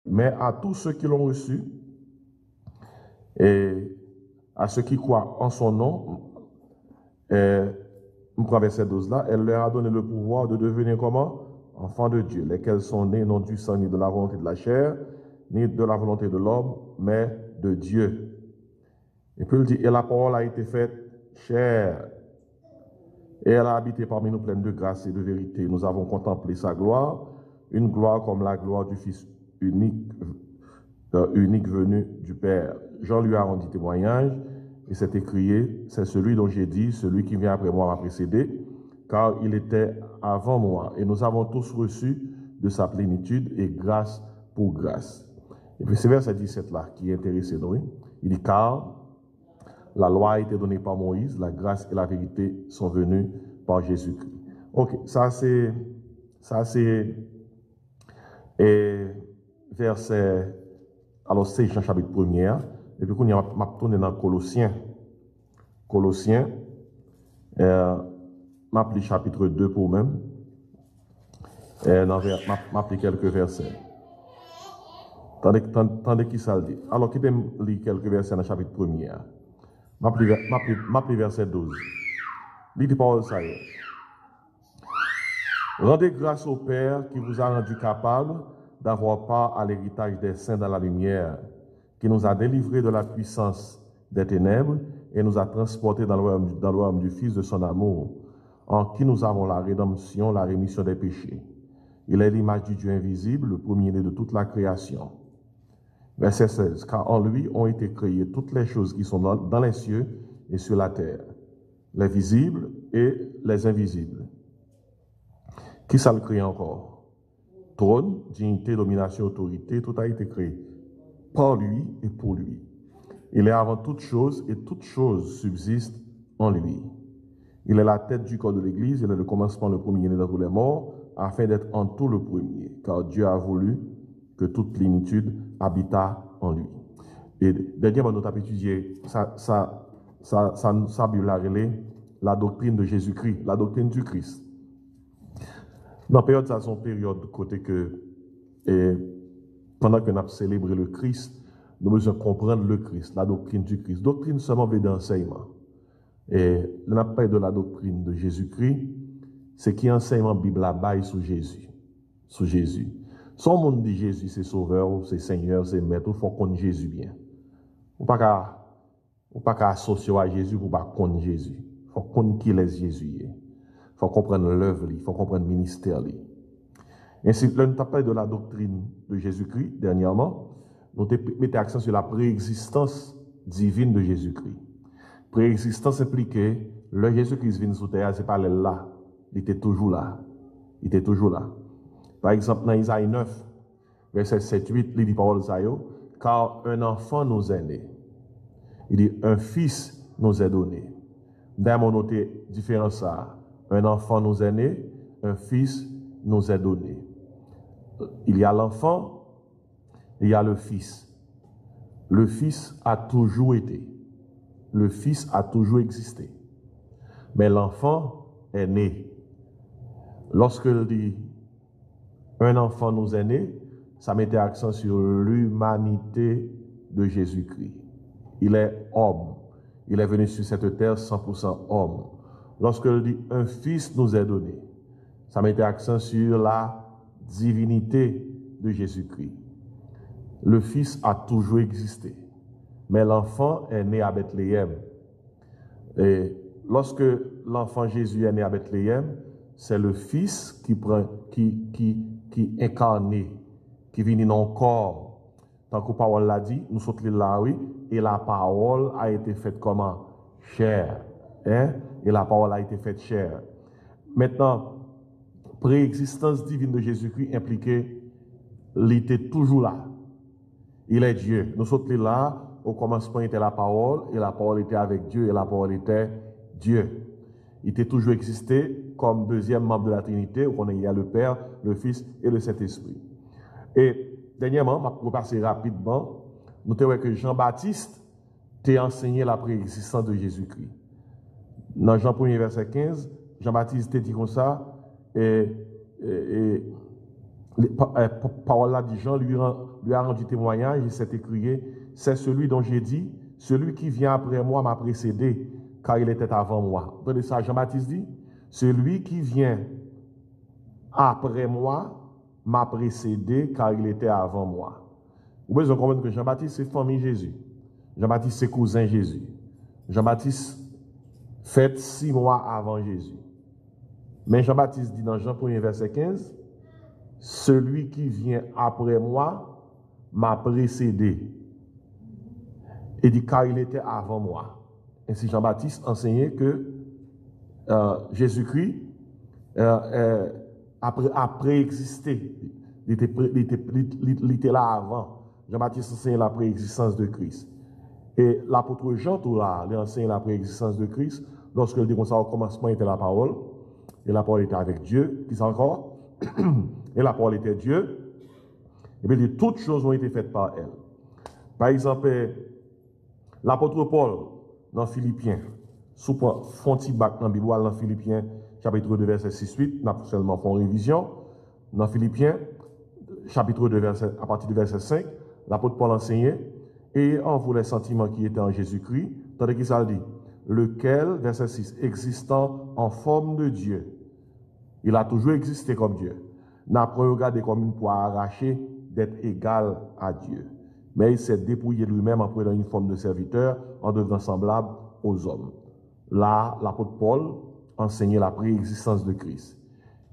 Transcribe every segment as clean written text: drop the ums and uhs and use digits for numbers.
Mais à tous ceux qui l'ont reçu, et à ceux qui croient en son nom, on prend verset 12 là, elle leur a donné le pouvoir de devenir comment? Enfants de Dieu, lesquels sont nés non du sang ni de la volonté de la chair, ni de la volonté de l'homme, mais de Dieu. Et puis il dit, et la parole a été faite chair, et elle a habité parmi nous pleine de grâce et de vérité. Nous avons contemplé sa gloire, une gloire comme la gloire du Fils unique venu du Père. Jean lui a rendu témoignage et s'est écrié, c'est celui dont j'ai dit, celui qui vient après moi m'a précédé, car il était avant moi. Et nous avons tous reçu de sa plénitude et grâce pour grâce. Et puis c'est verset 17 là qui est intéressé, nous. Il dit, car la loi a été donnée par Moïse, la grâce et la vérité sont venues par Jésus-Christ. Ok, ça c'est verset, alors c'est Jean chapitre 1er, et puis on a tourné dans Colossiens, m'appelé chapitre 2 pour même, m'appelé quelques versets. Tandis qui ça le dit. Alors, qui peut lire quelques versets dans le chapitre 1er. M'appelé verset 12. Lis parole ça y est. Rendez grâce au Père qui vous a rendu capable d'avoir part à l'héritage des saints dans la lumière, qui nous a délivrés de la puissance des ténèbres et nous a transportés dans le royaume du Fils de son amour, en qui nous avons la rédemption, la rémission des péchés. Il est l'image du Dieu invisible, le premier-né de toute la création. Verset 16. Car en lui ont été créées toutes les choses qui sont dans les cieux et sur la terre, les visibles et les invisibles. Qui ça le crée encore? Trône, dignité, domination, autorité, tout a été créé par lui et pour lui. Il est avant toute chose et toute chose subsiste en lui. Il est la tête du corps de l'Église, il est le commencement, le premier-né de tous les morts, afin d'être en tout le premier, car Dieu a voulu que toute plénitude habita en lui. Et dernièrement, nous avons étudié ça la doctrine de Jésus-Christ, la doctrine du Christ. Dans la période, ça, c'est une période côté que, pendant que nous avons célébré le Christ, nous devons comprendre le Christ, la doctrine du Christ. Doctrine seulement veut d'enseignement. Et on n'a pas de la doctrine de Jésus-Christ, c'est qui enseignement Bible à bail sur Jésus. Sur Jésus. Son monde dit Jésus, c'est sauveur, c'est Seigneur, c'est maître, il faut qu'on Jésus bien. Ou pas qu'à associer à Jésus pour pas connaître Jésus. Il faut qu'on qui est Jésus. Il faut comprendre l'œuvre, il faut comprendre le ministère. Ainsi, là, nous avons parlé de la doctrine de Jésus-Christ dernièrement. Nous mettons accent sur la préexistence divine de Jésus-Christ. Préexistence impliquée, le Jésus-Christ vient sur terre, c'est pas là. Il était toujours là. Il était toujours là. Par exemple, dans Isaïe 9, verset 7-8, il dit parole ça, car un enfant nous est né. Il dit, un fils nous est donné. D'ailleurs, on note différence ça. Un enfant nous est né, un fils nous est donné. Il y a l'enfant, il y a le fils. Le fils a toujours été. Le fils a toujours existé. Mais l'enfant est né. Lorsque il dit un enfant nous est né, ça mettait accent sur l'humanité de Jésus-Christ. Il est homme. Il est venu sur cette terre 100% homme. Lorsque il dit un fils nous est donné, ça mettait accent sur la divinité de Jésus-Christ. Le fils a toujours existé. Mais l'enfant est né à Bethléem. Et lorsque l'enfant Jésus est né à Bethléem, c'est le Fils qui incarné, qui vient dans le corps. Tant que la parole l'a dit, nous sommes là, oui, et la parole a été faite comment? Chair. Hein? Et la parole a été faite chair. Maintenant, préexistence divine de Jésus-Christ impliquait, il était toujours là. Il est Dieu. Nous sommes là, au commencement était la parole, et la parole était avec Dieu, et la parole était Dieu. Il était toujours existé comme deuxième membre de la Trinité, où il y a le Père, le Fils et le Saint-Esprit. Et dernièrement, je vais repasser rapidement, nous avons que Jean-Baptiste t'a enseigné la préexistence de Jésus-Christ. Dans Jean 1er, verset 15, Jean-Baptiste t'a dit comme ça, parole là dit Jean lui lui a rendu témoignage, il s'est écrié, c'est celui dont j'ai dit, celui qui vient après moi m'a précédé, car il était avant moi. Vous entendez ça, Jean-Baptiste dit, celui qui vient après moi m'a précédé, car il était avant moi. Vous pouvez comprendre que Jean-Baptiste, c'est famille Jésus. Jean-Baptiste, c'est cousin Jésus. Jean-Baptiste fait 6 mois avant Jésus. Mais Jean-Baptiste dit dans Jean 1er, verset 15, celui qui vient après moi m'a précédé. Et dit car il était avant moi. Ainsi Jean-Baptiste enseignait que Jésus-Christ a préexisté. Il était là avant. Jean-Baptiste enseignait la préexistence de Christ. Et l'apôtre Jean, tout là, il enseigne la préexistence de Christ. Lorsque il dit comme ça, au commencement était la parole. Et la parole était avec Dieu. Qui c'est encore? Et la parole était Dieu. Et bien, toutes choses ont été faites par elle. Par exemple, l'apôtre Paul, dans Philippiens, sous Fontibac dans la Bible, dans Philippiens, chapitre 2, verset 6-8, n'a seulement fait une révision. Dans Philippiens, chapitre 2, à partir du verset 5, l'apôtre Paul enseignait, et en vous les sentiments qui étaient en Jésus-Christ, tandis qu'il s'en dit, lequel, verset 6, existant en forme de Dieu, il a toujours existé comme Dieu, n'a pas regardé comme une poire arrachée d'être égal à Dieu. Mais il s'est dépouillé lui-même en prenant une forme de serviteur, en devenant semblable aux hommes. Là, l'apôtre Paul enseignait la préexistence de Christ.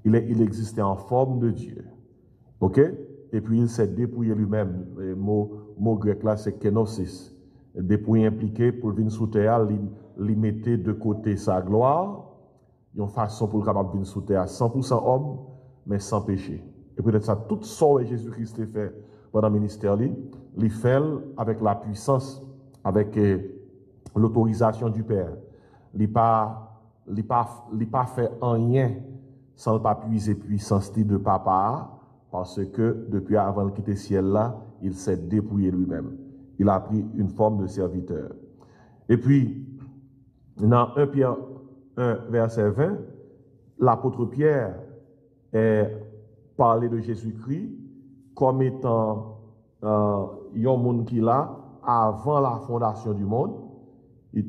Il existait en forme de Dieu. OK? Et puis il s'est dépouillé lui-même. Le mot grec là, c'est kenosis. Dépouillé impliqué pour venir sous terre, il mettait de côté sa gloire, une façon pour le capable de venir sous terre 100% homme, mais sans péché. Et peut-être ça, tout ça que Jésus-Christ a fait pendant le ministère, il fait avec la puissance, avec l'autorisation du Père. Il n'a pas fait rien sans ne pas puiser puissance de papa, parce que depuis avant de quitter le ciel là, il s'est dépouillé lui-même. Il a pris une forme de serviteur. Et puis, dans 1 Pierre 1, verset 20, l'apôtre Pierre est parlé de Jésus-Christ comme étant un monde qui l'a avant la fondation du monde.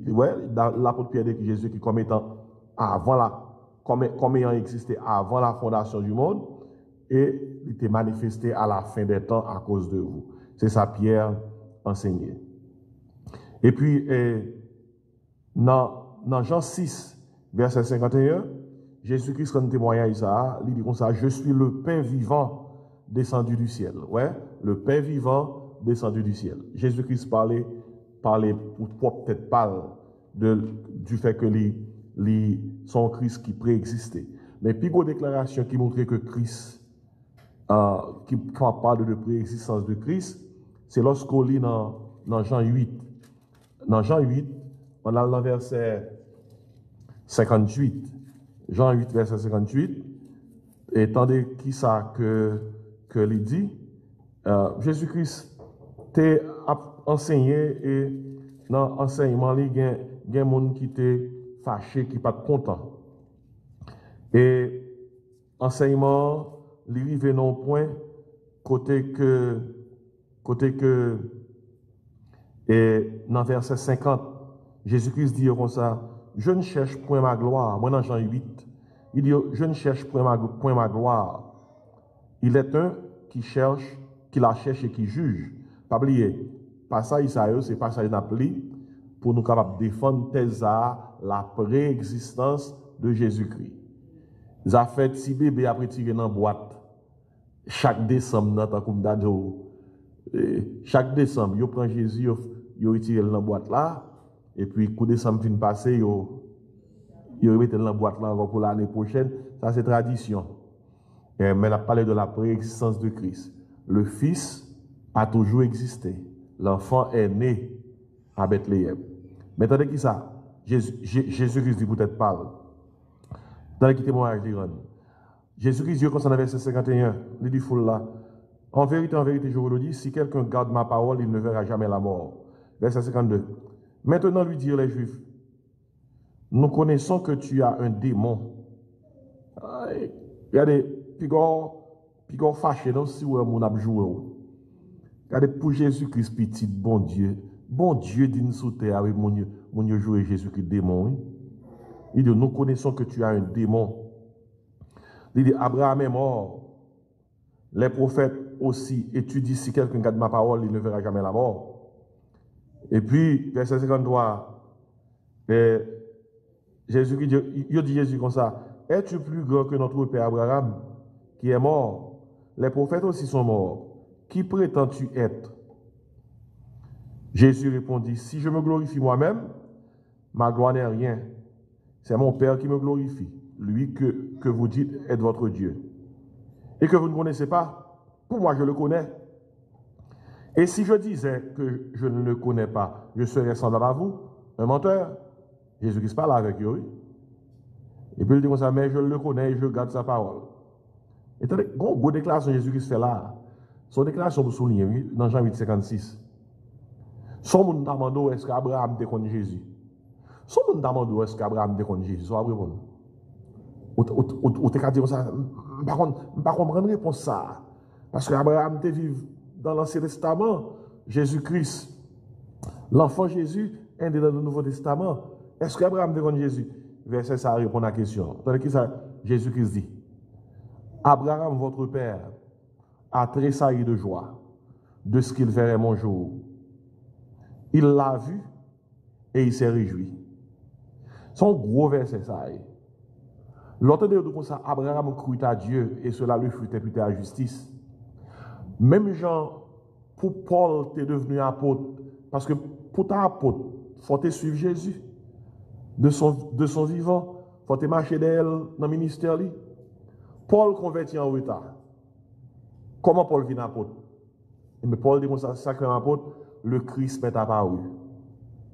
Ouais, l'apôtre Pierre dit que Jésus-Christ comme étant comme ayant existé avant la fondation du monde et il était manifesté à la fin des temps à cause de vous. C'est ça Pierre enseignait. Et puis, dans Jean 6, verset 51, Jésus-Christ rend témoignage à ça, il dit comme ça, je suis le pain vivant descendu du ciel. Ouais, le pain vivant descendu du ciel. Jésus-Christ parlait pour peut-être parler du fait que son Christ qui préexistait. Mais puis une déclaration qui montrait que Christ, qui parle de préexistence de Christ, c'est lorsqu'on lit dans Jean 8. Dans Jean 8, on a le verset 58. Jean 8, verset 58. Et tandis qui ça que il dit, Jésus-Christ t'a enseigné et dans l'enseignement, il y a des gens qui étaient fâchés, qui ne sont pas contents. Et enseignement, il arrive non point côté que et dans verset 50, Jésus-Christ dit comme ça, je ne cherche point ma gloire. Moi dans Jean 8, il dit, je ne cherche point ma gloire. Il est un qui cherche, qui la cherche et qui juge. Pas oublier, passage Isaïe, c'est passage d'appli pour nous capables de défendre la préexistence de Jésus-Christ. Ils ont fait si bébé après tirer dans la boîte. Chaque décembre, chaque décembre, ils prennent Jésus, ils retirent dans la boîte là, et puis, coup décembre fin passé, ils remettent dans la boîte là encore pour l'année prochaine. Ça, c'est tradition. Mais on a parlé de la préexistence de Christ. Le Fils a toujours existé. L'enfant est né à Bethléem. Mais attendez qui ça? Jésus-Christ dit peut-être parle. Dans le témoignage d'Iran. Jésus-Christ dit comme ça dans verset 51, il dit foule là. En vérité, je vous le dis, si quelqu'un garde ma parole, il ne verra jamais la mort. Verset 52. Maintenant, lui dirent les Juifs, nous connaissons que tu as un démon. Regardez, puis fâché, non, si vous avez joué. Regardez, pour Jésus-Christ, petit, bon Dieu dit sous terre, avec mon Dieu joué Jésus-Christ, démon. Oui? Il dit, nous connaissons que tu as un démon. Il dit, Abraham est mort. Les prophètes aussi. Et tu dis, si quelqu'un garde ma parole, il ne verra jamais la mort. Et puis, verset 53, Jésus dit Jésus comme ça, es-tu plus grand que notre père Abraham, qui est mort? Les prophètes aussi sont morts. Qui prétends-tu être? Jésus répondit, si je me glorifie moi-même, ma gloire n'est rien. C'est mon Père qui me glorifie, lui que vous dites être votre Dieu. Et que vous ne connaissez pas, pour moi je le connais. Et si je disais que je ne le connais pas, je serais semblable à vous, un menteur. Jésus-Christ parle avec eux. Et puis il dit comme ça, mais je le connais et je garde sa parole. Et une bonne déclaration que Jésus-Christ fait là. Son déclaration pour souligner dans Jean 8, 56. Son monde demande est-ce qu'Abraham déconne Jésus? Son monde demande est-ce qu'Abraham déconne Jésus? Soit répondre. Ou t'es qu'à dire ça, par contre, je ne comprends pas réponse ça. Parce qu'Abraham te vive dans l'Ancien Testament, Jésus-Christ, l'enfant Jésus, est dans le Nouveau Testament. Est-ce qu'Abraham déconne Jésus? Verset ça répond à la question. Tandis que ça, Jésus-Christ dit, Abraham, votre père, a tressailli de joie de ce qu'il verrait mon jour. Il l'a vu et il s'est réjoui. Son gros verset, ça. L'autre de comme ça, Abraham crut à Dieu et cela lui fut imputé à justice. Même Jean, pour Paul, tu es devenu apôtre. Parce que pour ta apôtre, il faut te suivre Jésus. De son vivant, il faut te marcher d'elle dans le ministère. Paul convertit en retard. Comment Paul vient apôtre? Mais Paul dit, ça, sacré apôtre, le Christ m'est apparu.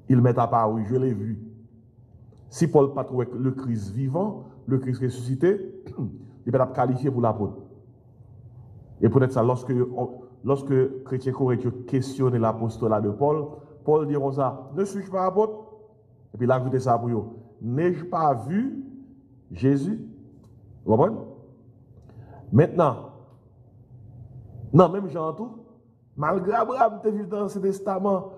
Il m'est apparu, je l'ai vu. Si Paul n'a pas trouvé le Christ vivant, le Christ ressuscité, il peut être qualifié pour l'apôtre. Et peut-être ça, lorsque chrétien correct questionne l'apostolat de Paul, Paul dit comme ça, ne suis-je pas apôtre? Et puis il a ajouté ça pour eux. N'ai-je pas vu Jésus? Vous comprenez? Maintenant, non, même Jean tout, malgré Abraham te vivre dans ce testament,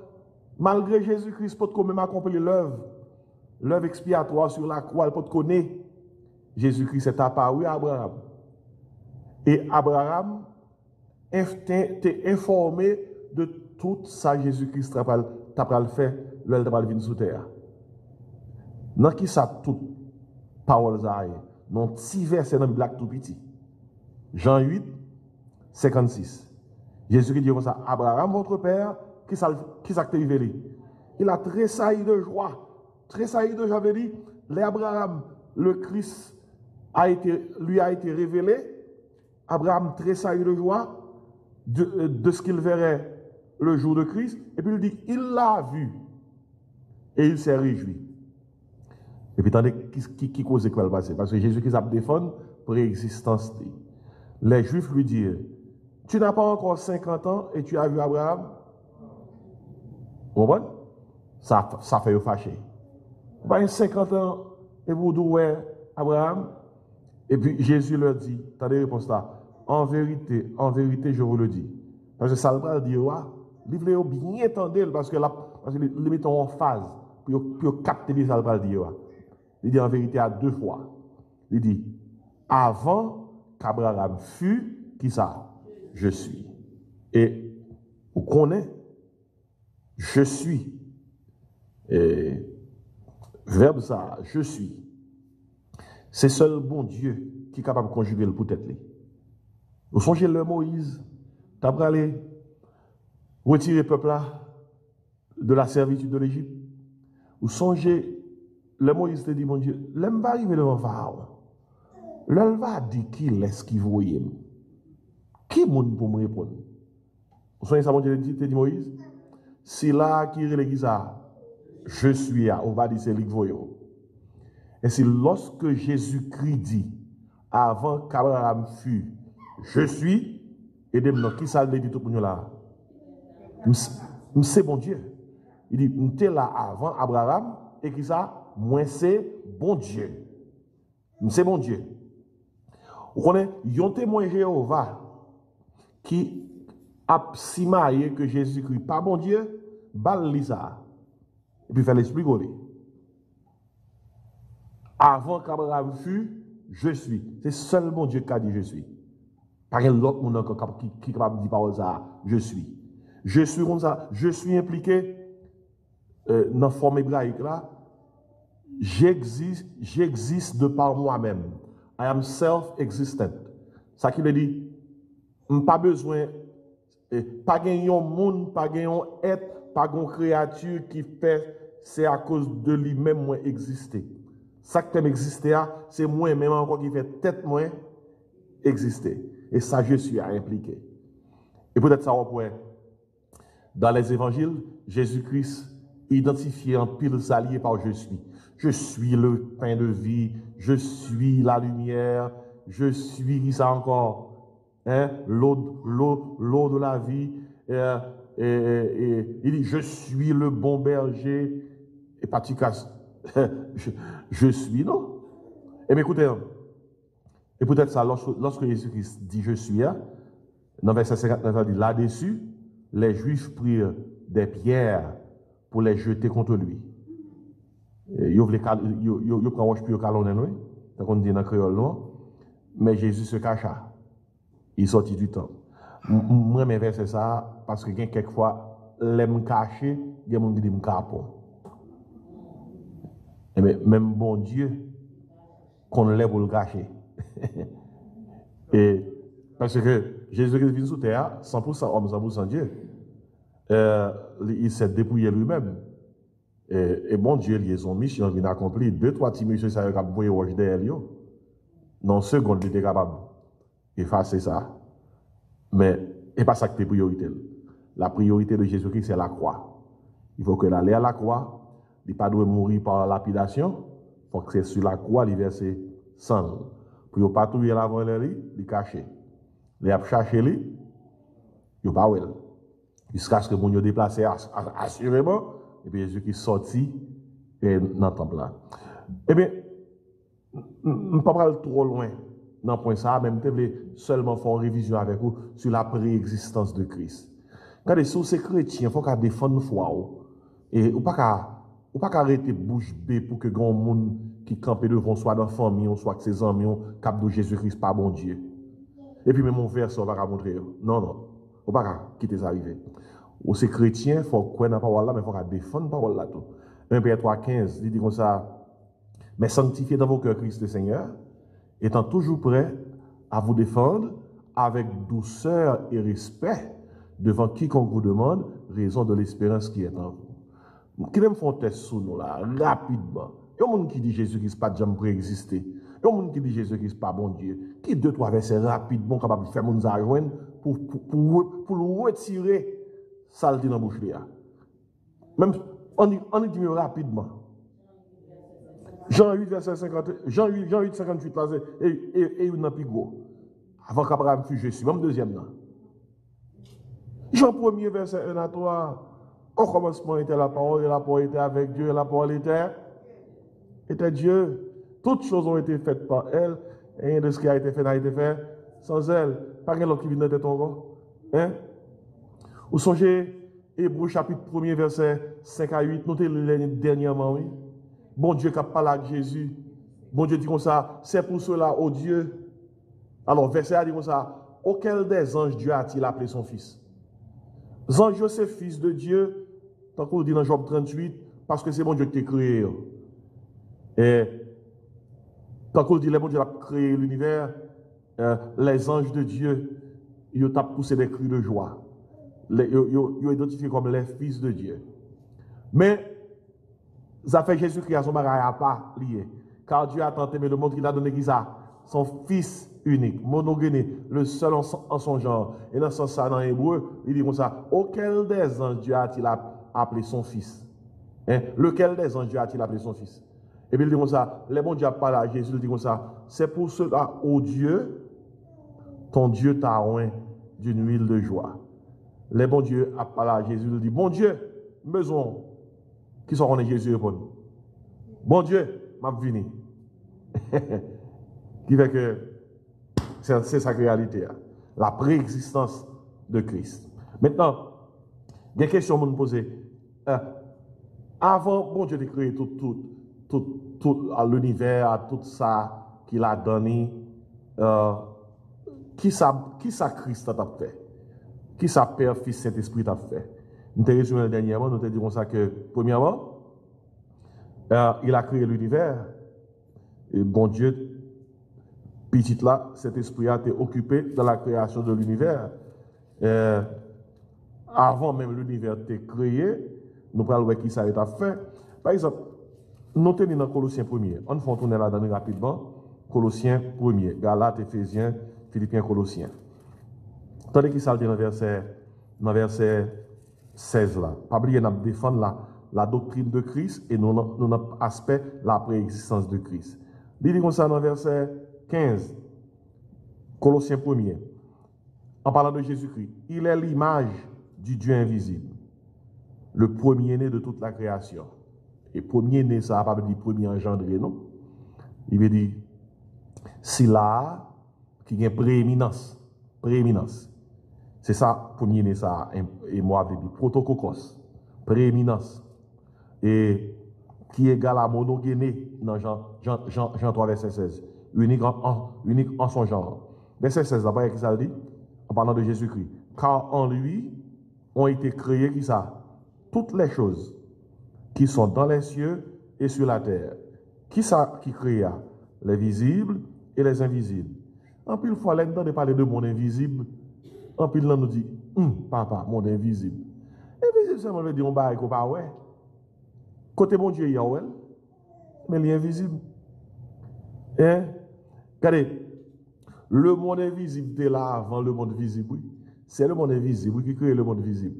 malgré Jésus-Christ pour te même accomplir l'œuvre expiatoire sur la croix, pour te connaître, Jésus-Christ est apparu à Abraham. Et Abraham t'est informé de tout ça Jésus-Christ t'a le fait, l'œuvre t'a venir sous terre. Dans qui ça tout parole ça non petit verset dans black tout petit. Jean 8 56. Jésus dit comme ça, Abraham votre père, qui ça t'a révélé? Il a tressailli de joie. Tressailli de joie veut dire, l'Abraham, le Christ lui a été révélé. Abraham tressaillit de joie de ce qu'il verrait le jour de Christ. Et puis il dit, il l'a vu. Et il s'est réjoui. Et puis attendez, qui cause quoi le passé? Parce que Jésus-Christ a défendu préexistence. Les Juifs lui disent, tu n'as pas encore 50 ans et tu as vu Abraham? Vous comprenez? Ça fait fâcher. Vous avez 50 ans et vous dites, Abraham? Et puis Jésus leur dit, attendez, réponse là, en vérité, je vous le dis. Parce que ça va dire, livre bien entendre parce que les mettons en phase pour capter les ça va dire. Il dit en vérité à deux fois. Il dit, avant qu'Abraham fût, qui ça? Je suis. Et vous connaissez, je suis. Et verbe ça, je suis. C'est seul bon Dieu qui est capable de conjuguer le peut-être. Vous songez le Moïse, tu as aller retirer le peuple là de la servitude de l'Égypte. Vous songez, le Moïse te dit, mon Dieu, l'homme va arriver devant Pharaon. L'homme va dire qui laisse qui voyait. Qui est pour me répondre? Vous songez ça, mon Dieu, te dit Moïse? C'est là qui est l'église, je suis là, on va dire c'est lui qui voyait. Et c'est lorsque Jésus-Christ dit, avant qu'Abraham fût, je suis, et de qui ça dit tout pour nous là? C'est bon Dieu. Il dit, nous sommes là avant Abraham, et qui ça? Moi c'est bon Dieu. C'est bon Dieu. Vous connaissez, il y a un témoin Jéhovah qui a simaye que Jésus-Christ, pas bon Dieu, bal li ça. Et puis fait l'esprit coller. Avant qu'Abraham fût, je suis. C'est seul mon Dieu qui a dit je suis. Pas l'autre monde qui est capable de dire parole ça, je suis. Je suis comme ça, je suis impliqué dans la forme hébraïque là. J'existe de par moi-même. I am self-existent. Ça qui veut dire, pas besoin, pas gagner un monde, pas gagner un être, pas une créature qui fait, c'est à cause de lui-même moi exister. Ça qui exister, c'est moi-même encore qui fait tête moi exister. Et ça, je suis à impliquer. Et peut-être ça, on pourrait, dans les évangiles, Jésus-Christ identifié en pile alliés par je suis. Je suis le pain de vie, je suis la lumière, je suis ça encore, hein, l'eau de la vie. Il dit je suis le bon berger. Et pas je suis, non? Et bien écoutez, et peut-être ça, lorsque Jésus-Christ dit je suis, dans verset 59, il dit là-dessus, les Juifs prirent des pierres pour les jeter contre lui. Ils prennent roche pour calonner, tant qu'on dit dans le créole, non? Mais Jésus se cacha. Il sortit du temple. Moi, mes versets ça, parce que quelquefois, les me cacher, il y a des gens qui disent me capon. Mais même bon Dieu, qu'on l'ait pour le cacher. Et parce que Jésus-Christ vient sous terre, 100% homme, 100% Dieu. Il s'est dépouillé lui-même. Et bon Dieu, il a son mission, il a accompli. 2-3 petits messieurs, ça a bouillé roche derrière lui. Non, seconde, il était capable d'effacer ça. Mais, et pas ça qui est priorité. La priorité de Jésus-Christ, c'est la croix. Il faut que l'aller à la croix, il ne pas doit mourir par lapidation. Il faut que c'est sur la croix, il verse sang. Pour ne pas trouver l'avant, il cache. Il a cherché, il n'a pas oué. Jusqu'à ce que mon Dieu déplacé assurément. Et puis Jésus qui sortit dans le temple là. Eh bien, je ne peux pas aller trop loin dans le point ça, même je voulais seulement faire une révision avec vous sur la préexistence de Christ. Quand les ces chrétiens, il faut qu'ils défendent la foi. Et il ne faut pas arrêter bouche bée pour que grand monde qui campe devant soit dans la famille, soit que ses amis, cap de Jésus-Christ, pas bon Dieu. Et puis même mon verset, on va montrer. Non, non. Il ne faut pas quitter ça arriver. Ou ces chrétiens, il faut croire dans la parole là, mais il faut défendre la parole là. 1 Pierre 3,15, il dit comme ça, mais sanctifiez dans vos cœurs Christ le Seigneur, étant toujours prêt à vous défendre avec douceur et respect devant quiconque vous demande raison de l'espérance qui est en vous. Qui même font test sur nous là, rapidement. Il y a des gens qui disent Jésus-Christ pas jamais préexisté. Il y a des gens qui disent Jésus-Christ pas bon Dieu. Qui 2-3 versets rapidement capable de faire mon joindre pour le retirer ça dit dans la bouche. Même, on dit mieux rapidement. Jean 8, verset 50, Jean 8, 58, là, et il n'a plus gros. Avant qu'Abraham fût, je suis. Même deuxième, là. Jean 1er, verset 1 à 3. Au commencement était la parole, et la parole était avec Dieu, et la parole était Dieu. Toutes choses ont été faites par elle, et rien de ce qui a été fait n'a été fait sans elle. Pas quelqu'un qui vient de tête encore. Hein? Vous songez, Hébreu chapitre 1er, verset 5 à 8, notez le dernièrement, oui. Bon Dieu qui a parlé avec Jésus. Bon Dieu dit comme ça, c'est pour cela, ô Dieu. Alors, verset a dit comme ça, auquel des anges Dieu a-t-il appelé son fils? Ange, c'est fils de Dieu, tant qu'on dit dans Job 38, parce que c'est bon Dieu qui t'a créé. Et tant qu'on dit, le bon Dieu a créé l'univers, les anges de Dieu, ils ont poussé des cris de joie. Ils ont identifié comme les fils de Dieu. Mais, ça fait Jésus-Christ à son bagage à pas lié. Car Dieu a tant aimé le monde qu'il a donné qui ça? Son fils unique, monogéné, le seul en son genre. Et dans ce sens, dans l'hébreu, il dit comme ça, auquel des anges Dieu a-t-il appelé son fils? Hein? Lequel des anges Dieu a-t-il appelé son fils? Et puis il dit comme ça, les bons Dieu parlé à Jésus, il dit comme ça, c'est pour cela, ô Dieu, ton Dieu t'a oint d'une huile de joie. Les bons Dieu a parlé à Jésus, il dit, bon Dieu, besoin, qui sont en Jésus répond, bon Dieu, m'a venu. Qui fait que c'est ça la réalité, la préexistence de Christ. Maintenant, il y a une question que je me poser. Avant, bon Dieu de créer tout l'univers, tout ça qu'il a donné, qui ça Christ a fait? Qui ça Père, Fils, Saint-Esprit a fait? Nous avons résumé dernièrement, nous avons dit comme ça que, premièrement, il a créé l'univers. Et bon Dieu, petit là, cet esprit a été occupé dans la création de l'univers. Avant même l'univers était créé, nous parlons de qui ça a été fait. Par exemple, nous tenons dans Colossiens 1er. On va tourner là-dedans rapidement. Colossiens 1er. Galates, Éphésiens, Philippiens, Colossiens. Tandis qu'il s'est dans verset 16 là. Pas oublier de défendre la doctrine de Christ et notre aspect, la préexistence de Christ. Il dit comme ça dans verset 15. Colossiens 1er. En parlant de Jésus-Christ. Il est l'image du Dieu invisible. Le premier-né de toute la création. Et premier-né, ça ne va pas dire premier engendré, non? Il veut dire, c'est là qui a une prééminence. Prééminence. C'est ça, premier-né, ça, et moi, je dis protocokos. Prééminence. Et qui est égal à monogéné dans Jean 3, verset 16. Unique en son genre. Verset 16, d'abord, qui ça dit? En parlant de Jésus-Christ. Car en lui ont été créées, qui ça? Toutes les choses qui sont dans les cieux et sur la terre. Qui ça qui créa? Les visibles et les invisibles. En plus, il faut aller de parler de monde invisible. En plus, là, nous dit, papa, monde invisible. Invisible, ça veut dire, on va qu'on pas ouais. Côté bon Dieu, il y a ouais, mais il est invisible. Hein? Regardez, le monde invisible était là avant le monde visible. Oui. C'est le monde invisible qui crée le monde visible.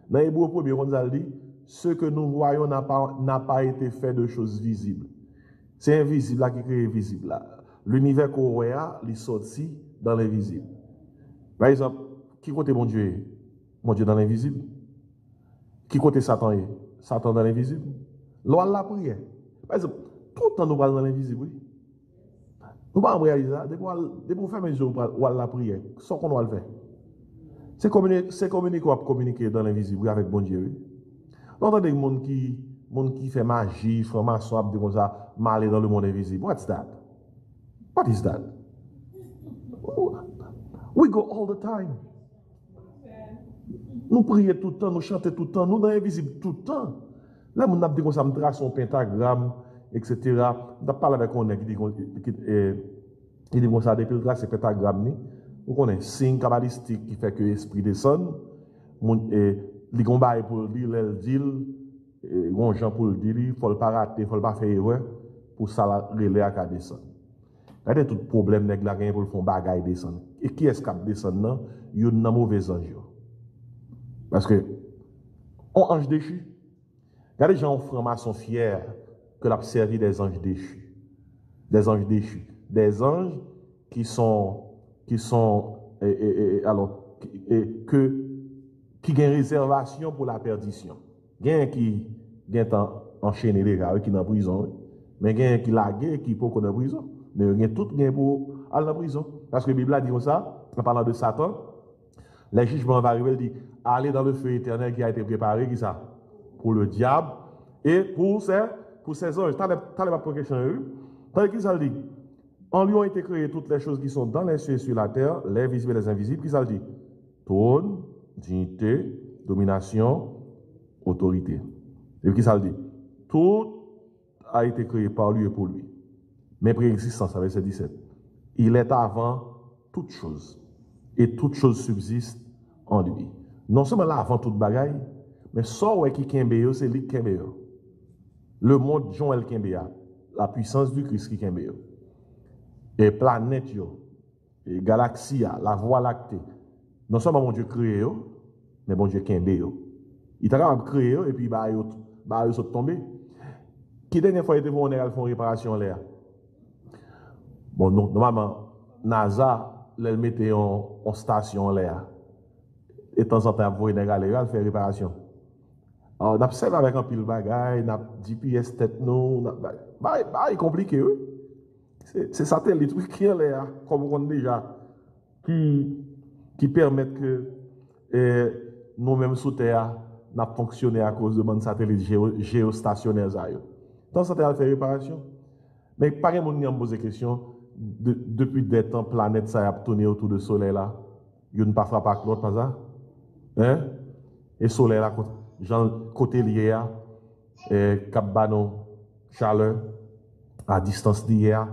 Dans Hébreu 1er, on a dit, ce que nous voyons n'a pas été fait de choses visibles. C'est invisible là qui crée invisible là. L'univers qu'on voit, il sorti dans l'invisible. Par exemple, qui côté mon Dieu est? Mon Dieu dans l'invisible. Qui côté Satan est? Satan dans l'invisible. Loi la prière. Par exemple, tout le temps nous parlons dans l'invisible. Oui. Nous ne pouvons pas réaliser ça. Dès qu'on fait mes yeux, on la prière. Sans qu'on le faire. C'est communiquer dans l'invisible avec bon Dieu. On entend des gens qui fait magie, franc-maçon, comme ça, m'aller dans le monde invisible. What's that? What is that? We go all the time. Nous prions tout le temps, nous chantons tout le temps, nous dans l'invisible tout le temps. Là, on a dit qu'on ça me trace un pentagramme, etc. On a parlé avec un qui dit qu'on ça depuis le trace ce pentagramme. On connaît signe kabbalistique qui fait que l'esprit descend. Les combats pour dire, les dit, les gens pour le dire, il ne faut pas rater, il ne faut pas faire erreur pour ça relais à descendre. Regardez tout problème nèg la gagne pour faire bagaille descendre. Et qui est-ce qui descend là? Il y a un mauvais ange. Parce que on ange déchu. Regardez les gens francs-maçons fiers que l'ont servi des anges déchus. Des anges déchus. Des anges qui ont réservation pour la perdition. Il y a qui enchaîné les gars qui sont en prison, mais il y a qui lagué qui peut qu'on en prison. Mais il y a tout pour aller en prison. Parce que la Bible dit comme ça, en parlant de Satan, les jugements vont arriver, il dit, allez dans le feu éternel qui a été préparé, qui ça? Pour le diable et pour ses anges. T'as pas de question, t'as qui ça dit? En lui ont été créées toutes les choses qui sont dans les cieux et sur la terre, les visibles et les invisibles. Qui ça dit? Trône, dignité, domination, autorité. Et qui ça dit? Tout a été créé par lui et pour lui. Mais préexistence, verset 17. Il est avant toute chose. Et toute chose subsiste en lui. Non seulement là avant toute bagaille, mais ça qui kembe, c'est lui qui kembe. Le monde Jean el kembe, la puissance du Christ qui kembe. Et planète, et galaxie, la voie lactée. Non seulement mon Dieu créé, mais mon Dieu kembe. Il t'a capable de créer et puis il va tomber. Qui dernière fois était venu faire une réparation là? Bon, normalement, NASA, elle mettait en station là. Et de temps en temps, vous voyez, elle fait réparation. Alors, on observe avec un pile bagaille, on a GPS tête nous, c'est compliqué, oui. C'est satellite qui est là, comme on dit déjà, qui permettent que nous-mêmes sous terre, n'a fonctionné à cause de mon satellite géostationnaire. Dans ce temps, fait réparation. Mais pas de monde qui me pose des questions. Depuis des temps, planète ça a tourné autour du soleil là. Il n'y a pas frappé avec l'autre, pas ça? Hein? Et soleil là, côté lié, cap banon, chaleur, à distance d'hier.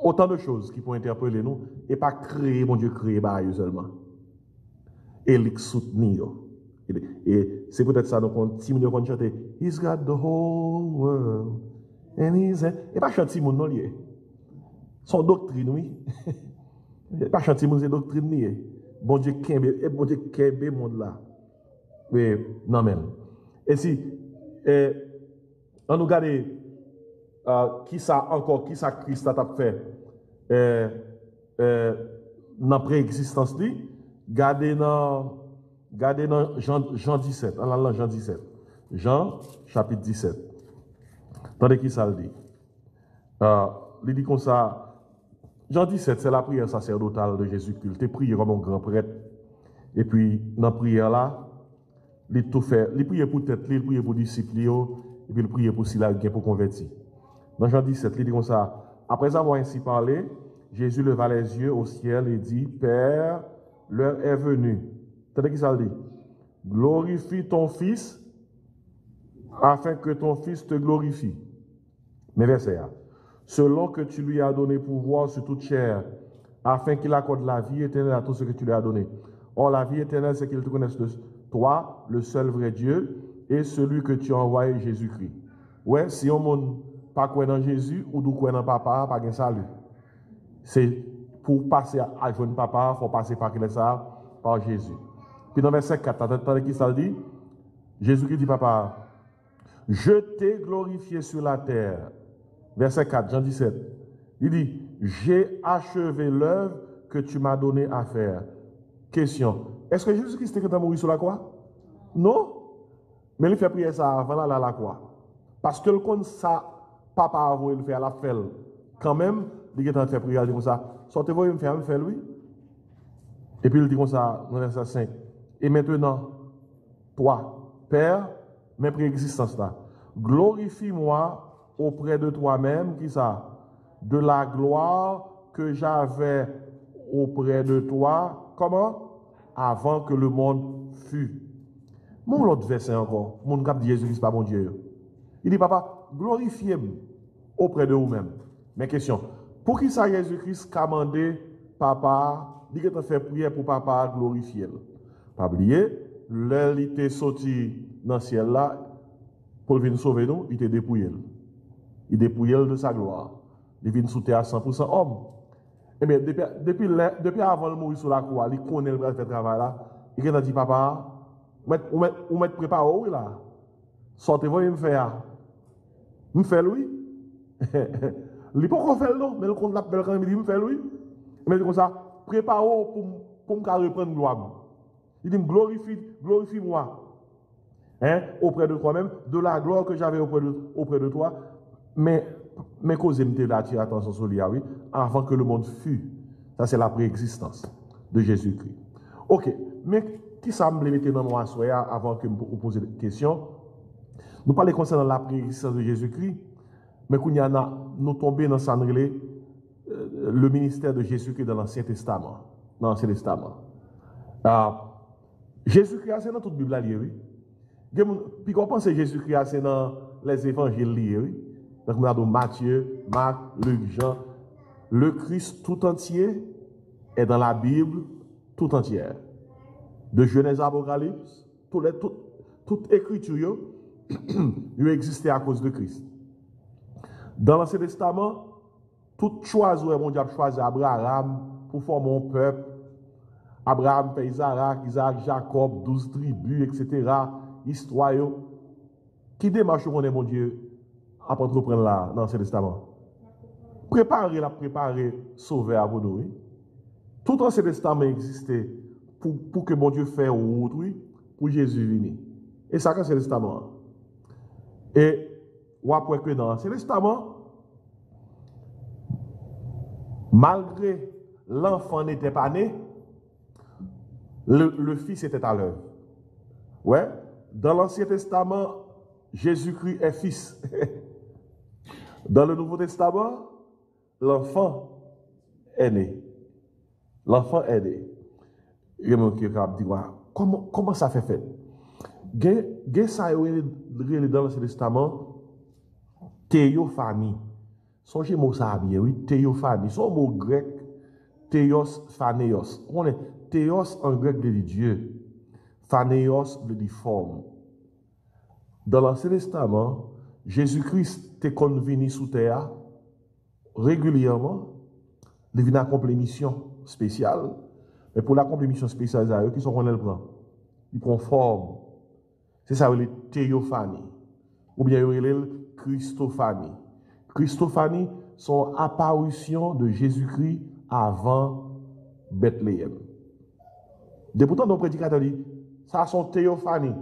Autant de choses qui peuvent interpeller nous et pas créer, mon Dieu, créer par eux seulement. Et les soutenir. Et c'est peut-être ça, donc, si nous chanter, He's got the whole world. And he's et pas chanter mon non lié. Son doctrine, oui. Pas chanter mon doctrine lié. Bon Dieu, bon Dieu, qu'est monde là. Oui, non même. Et si, on nous regarde, qui ça encore, qui ça Christ a fait dans la préexistence, gardez dans Jean 17, en allant Jean 17. Jean, chapitre 17. Attendez qui ça le dit. Il dit comme ça, Jean 17, c'est la prière sacerdotale de Jésus-Christ. Il prié comme un grand prêtre. Et puis, dans la prière là, il tout fait. Il priait pour tête, il priait pour disciples, et puis il priait pour s'il a pour convertir. Dans Jean 17, il dit comme ça, après avoir ainsi parlé, Jésus leva les yeux au ciel et dit, Père, l'heure est venue. Attendez qui ça le dit. Glorifie ton Fils, afin que ton Fils te glorifie. Mais verset 1. Selon que tu lui as donné pouvoir sur toute chair, afin qu'il accorde la vie éternelle à tout ce que tu lui as donné. Or, la vie éternelle, c'est qu'il te connaisse de toi, le seul vrai Dieu, et celui que tu as envoyé, Jésus-Christ. Ouais, si on ne pas croire dans Jésus, ou d'où croire dans papa, pas de salut. C'est pour passer à joindre papa, il faut passer par ça, par Jésus. Puis dans verset 4, attendez qui ça le dit? Jésus-Christ dit, papa, je t'ai glorifié sur la terre. Verset 4, Jean 17. Il dit, j'ai achevé l'œuvre que tu m'as donné à faire. Question, est-ce que Jésus-Christ était mort sur la croix? Non. Mais il fait prier ça avant d'aller à la croix. Parce que le compte ça, papa avant il fait à la fête. Quand même, il est en train de faire prier, il dit comme ça, sortez-vous, il me fait lui. Et puis il dit comme ça, dans verset 5. Et maintenant, toi, Père, mes préexistences là, glorifie-moi auprès de toi-même, qui ça? De la gloire que j'avais auprès de toi, comment? Avant que le monde fût. Mon l'autre verset encore, mon cap dit Jésus-Christ, pas mon Dieu. Il dit, papa, glorifiez-moi auprès de vous-même. Mais question, pour qui ça Jésus-Christ a demandé, papa, dit que tu fait prière pour papa glorifier. Pas oublier, l'heure il était sorti dans le ciel là, pour venir sauver nous, il était dépouillé. Il dépouillé de sa gloire. Il vient sous terre à 100% homme. Eh bien, depuis avant de mourir sur la croix, il connaît le travail là. Il a dit, papa, vous m'êtes préparé où là? Sortez-vous et me faire. Me fait lui. Il n'est pas encore fait non, mais le compte l'appelle quand il dit, me fait lui. Mais il dit comme ça, préparez-vous pour me reprendre gloire. Il dit, glorifie-moi. Hein, auprès de toi-même, de la gloire que j'avais auprès de toi. Mais cause me d'attirer l'attention sur lui, oui, avant que le monde fût. Ça, c'est la préexistence de Jésus-Christ. Ok, mais qui semble mettre dans moi avant que vous posiez des questions? Nous parlons concernant la préexistence de Jésus-Christ, mais nous tombons dans le ministère de Jésus-Christ dans l'Ancien Testament. Dans l'Ancien Testament. Jésus-Christ, c'est dans toute la Bible, oui. Puis qu'on pense que Jésus-Christ, c'est dans les évangiles, oui. Donc, nous avons Matthieu, Marc, Luc, Jean. Le Christ tout entier est dans la Bible tout entière. De Genèse à Apocalypse, toute écriture, il existait à cause de Christ. Dans l'Ancien Testament, tout choix où mon Dieu a choisi Abraham pour former un peuple. Abraham fait Isaac, Jacob, 12 tribus, etc. Histoire. Qui démarche qu'on est, mon Dieu, à entreprendre là, dans l'Ancien Testament? Préparer, sauver à vous, oui. Tout l'Ancien Testament existait pour que mon Dieu fasse route, oui, pour Jésus venir. Et ça, c'est l'Ancien Testament. Et, ou après que dans l'Ancien Testament, malgré l'enfant n'était pas né, le fils était à l'œuvre. Ouais. Dans l'Ancien Testament, Jésus-Christ est fils. Dans le Nouveau Testament, l'enfant est né. L'enfant est né. Il y a un qui dit, comment ça fait fait? Gen ça dans l'Ancien Testament, théophanie. Songez mot ça bien, oui, théophanie. Son mot grec, théos, phanéos. On est théos en grec veut dire Dieu. Phanéos veut dire forme. Dans l'Ancien Testament, Jésus-Christ est convenu sous terre régulièrement. Il vient accomplir une mission spéciale. Mais pour l'accomplir une mission spéciale, qui sont qu'on le prend? Il prend forme. C'est ça, le théophanie. Ou bien le Christophanie. Christophanie sont apparitions de Jésus-Christ avant Bethléem. De pourtant, nos prédicateurs disent, ça sont théophanie.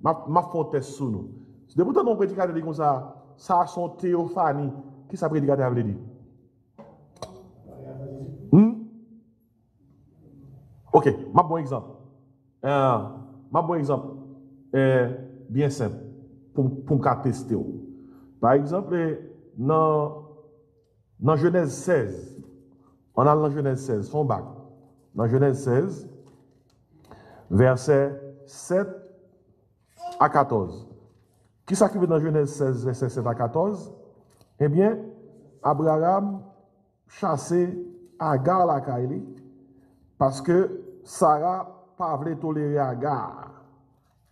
Ma fontaine sous nous. De pourtant, nos prédicateurs disent comme ça sont théophanie. Qui ça prédicateur veut dire? Ok, ma bon exemple. Bien simple pour me tester. Par exemple, dans Genèse 16, on a dans Genèse 16, son bac. Dans Genèse 16, versets 7 à 14. Qui s'active dans Genèse 16, versets 7 à 14? Eh bien, Abraham chassait Agar la Kaili parce que Sarah pas voulait tolérer Agar.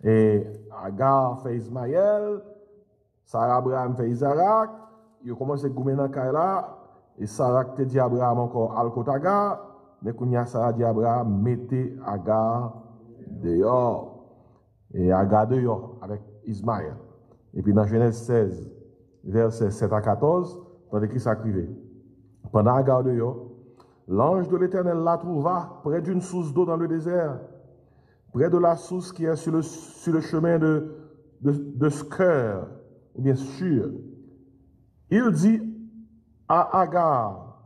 Et Agar fait Ismaël, Sarah Abraham fait Isaac, il commence à goumer dans Kaila, et Sarah te dit Abraham encore al Agar, mais quand Sarah dit Abraham, mettez Agar dehors. Et Agar dehors avec Ismaël. Et puis dans Genèse 16, versets 7 à 14, dans l'écrit s'écrivait. Pendant Agar dehors, l'ange de l'Éternel la trouva près d'une source d'eau dans le désert, près de la source qui est sur le chemin de Skeur, ou bien sûr. Il dit à Agar,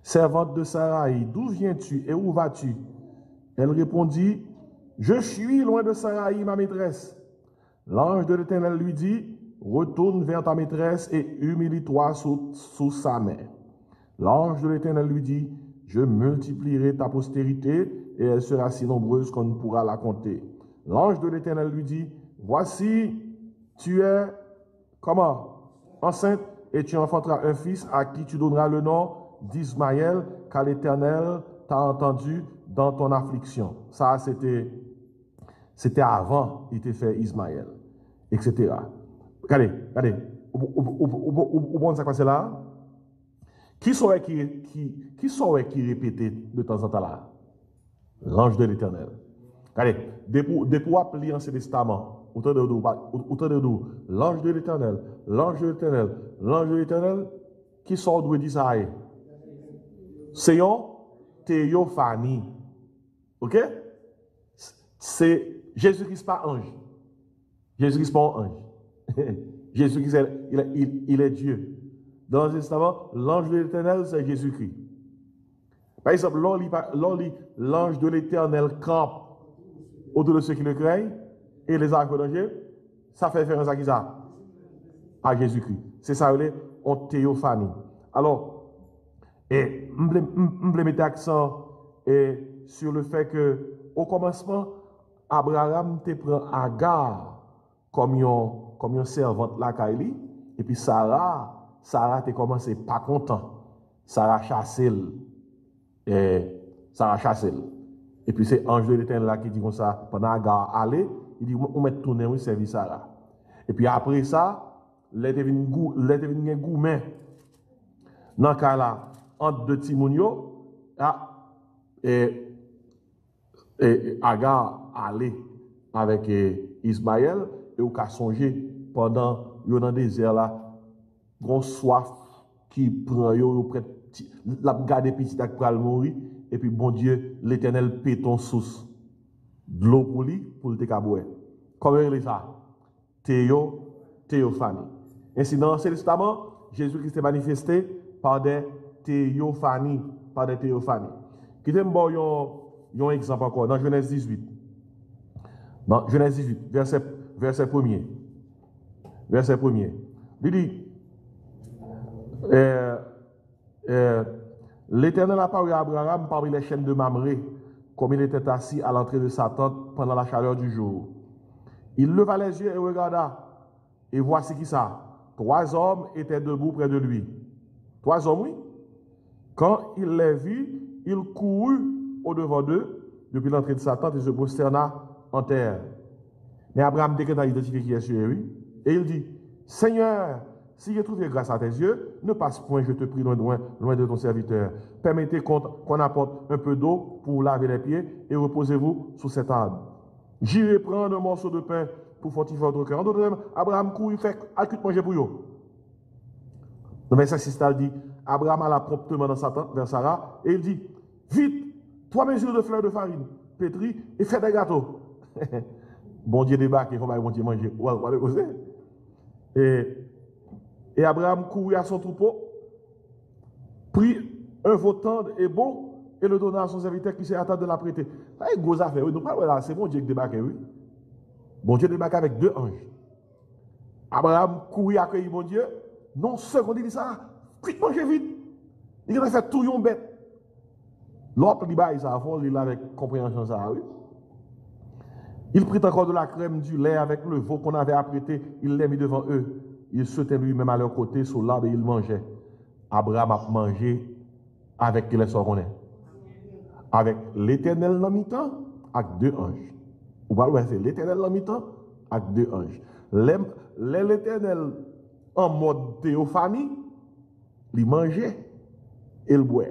servante de Sarai, d'où viens-tu et où vas-tu? Elle répondit, je suis loin de Sarai, ma maîtresse. L'ange de l'Éternel lui dit, retourne vers ta maîtresse et humilie-toi sous sa main. L'ange de l'Éternel lui dit, je multiplierai ta postérité et elle sera si nombreuse qu'on ne pourra la compter. L'ange de l'Éternel lui dit, voici, tu es, comment? Enceinte, et tu enfanteras un fils à qui tu donneras le nom d'Ismaël, car l'Éternel t'a entendu dans ton affliction. Ça, c'était avant, il t'a fait Ismaël, etc. Regardez, où ça passe là? Qui saurait qui répétait de temps en temps là? L'ange de l'Éternel. Regardez, depuis appeler l'Ancien Testament, autant de nous, l'ange de l'Éternel, l'ange de l'Éternel, l'ange de l'Éternel, qui sort d'où dit ça? C'est une théophanie. Ok? C'est Jésus-Christ pas ange. Jésus-Christ pas ange. Jésus-Christ, il est Dieu. Dans l'Ancien Testament, l'ange de l'Éternel, c'est Jésus-Christ. Par exemple, l'ange de l'Éternel campe autour de ceux qui le craignent et les arcs danger, ça fait référence à qui ça? À Jésus-Christ. C'est ça, on théophanie. Alors, et je mettre accent sur le fait que, au commencement, Abraham te prend Agar comme une servante la Kaili, et puis Sarah te commencé pas content. Sarah chassé. Et puis c'est l'ange de l'Éternel là qui dit comme ça, pendant Agar allez, il dit, on met tourner, oui, servir Sarah. Et puis après ça, les devine gourmet. Dans le cas là, entre deux Timonio, et Agar allait avec Ismaël, et on a songé pendant dans le désert là, une soif qui prend la garde petit à pour mourir, et puis bon Dieu, l'Éternel paie ton source de l'eau pour lui, pour le décabouer. Comment il est ça? Théophanie. Ainsi, dans l'Ancien Testament, Jésus-Christ s'est manifesté par des théophanies. Qui t'aime bon un exemple encore, dans Genèse 18. Dans Genèse 18, verset 1er. Verset 1er. Il dit, l'Éternel apparut à Abraham parmi les chaînes de Mamré, comme il était assis à l'entrée de sa tente pendant la chaleur du jour. Il leva les yeux et regarda, et voici qui ça. 3 hommes étaient debout près de lui. 3 hommes, oui. Quand il les vit, il courut au-devant d'eux, depuis l'entrée de sa tente, et se prosterna en terre. Mais Abraham décrète à identifier qui est sur lui, et il dit, Seigneur, si j'ai trouvé grâce à tes yeux, ne passe point, je te prie, loin de ton serviteur. Permettez qu'on apporte un peu d'eau pour laver les pieds et reposez-vous sous cet arbre. J'irai prendre un morceau de pain pour fortifier votre cœur. En d'autres termes, Abraham court, il fait acute manger pour eux. Le verset 6 dit, Abraham alla promptement dans sa tente vers Sarah et il dit, vite, 3 mesures de fleurs de farine, pétris et fais des gâteaux. Bon Dieu débarque, il faut que bon Dieu manger. Et Abraham courut à son troupeau, prit un veau tendre et bon, et le donna à son serviteur qui s'est attendu de l'apprêter. Ça est gros affaire, oui. C'est bon Dieu qui débarque, oui. Bon Dieu débarque avec 2 anges. Abraham courut accueillir bon Dieu. Non, second, il dit ça, vite manger vite. Il a fait tout yon bête. L'autre, il dit ça, il a avec compréhension ça, oui. Il prit encore de la crème, du lait avec le veau qu'on avait apprêté, il l'a mis devant eux. Il se tenait lui-même à leur côté sur l'arbre et il mangeait. Abraham a mangé avec les sorts avec l'Éternel dans mi-temps, avec 2 anges. Vous voyez, c'est l'Éternel dans mi-temps, avec 2 anges. L'Éternel en mode théophanie, il mangeait et il boit.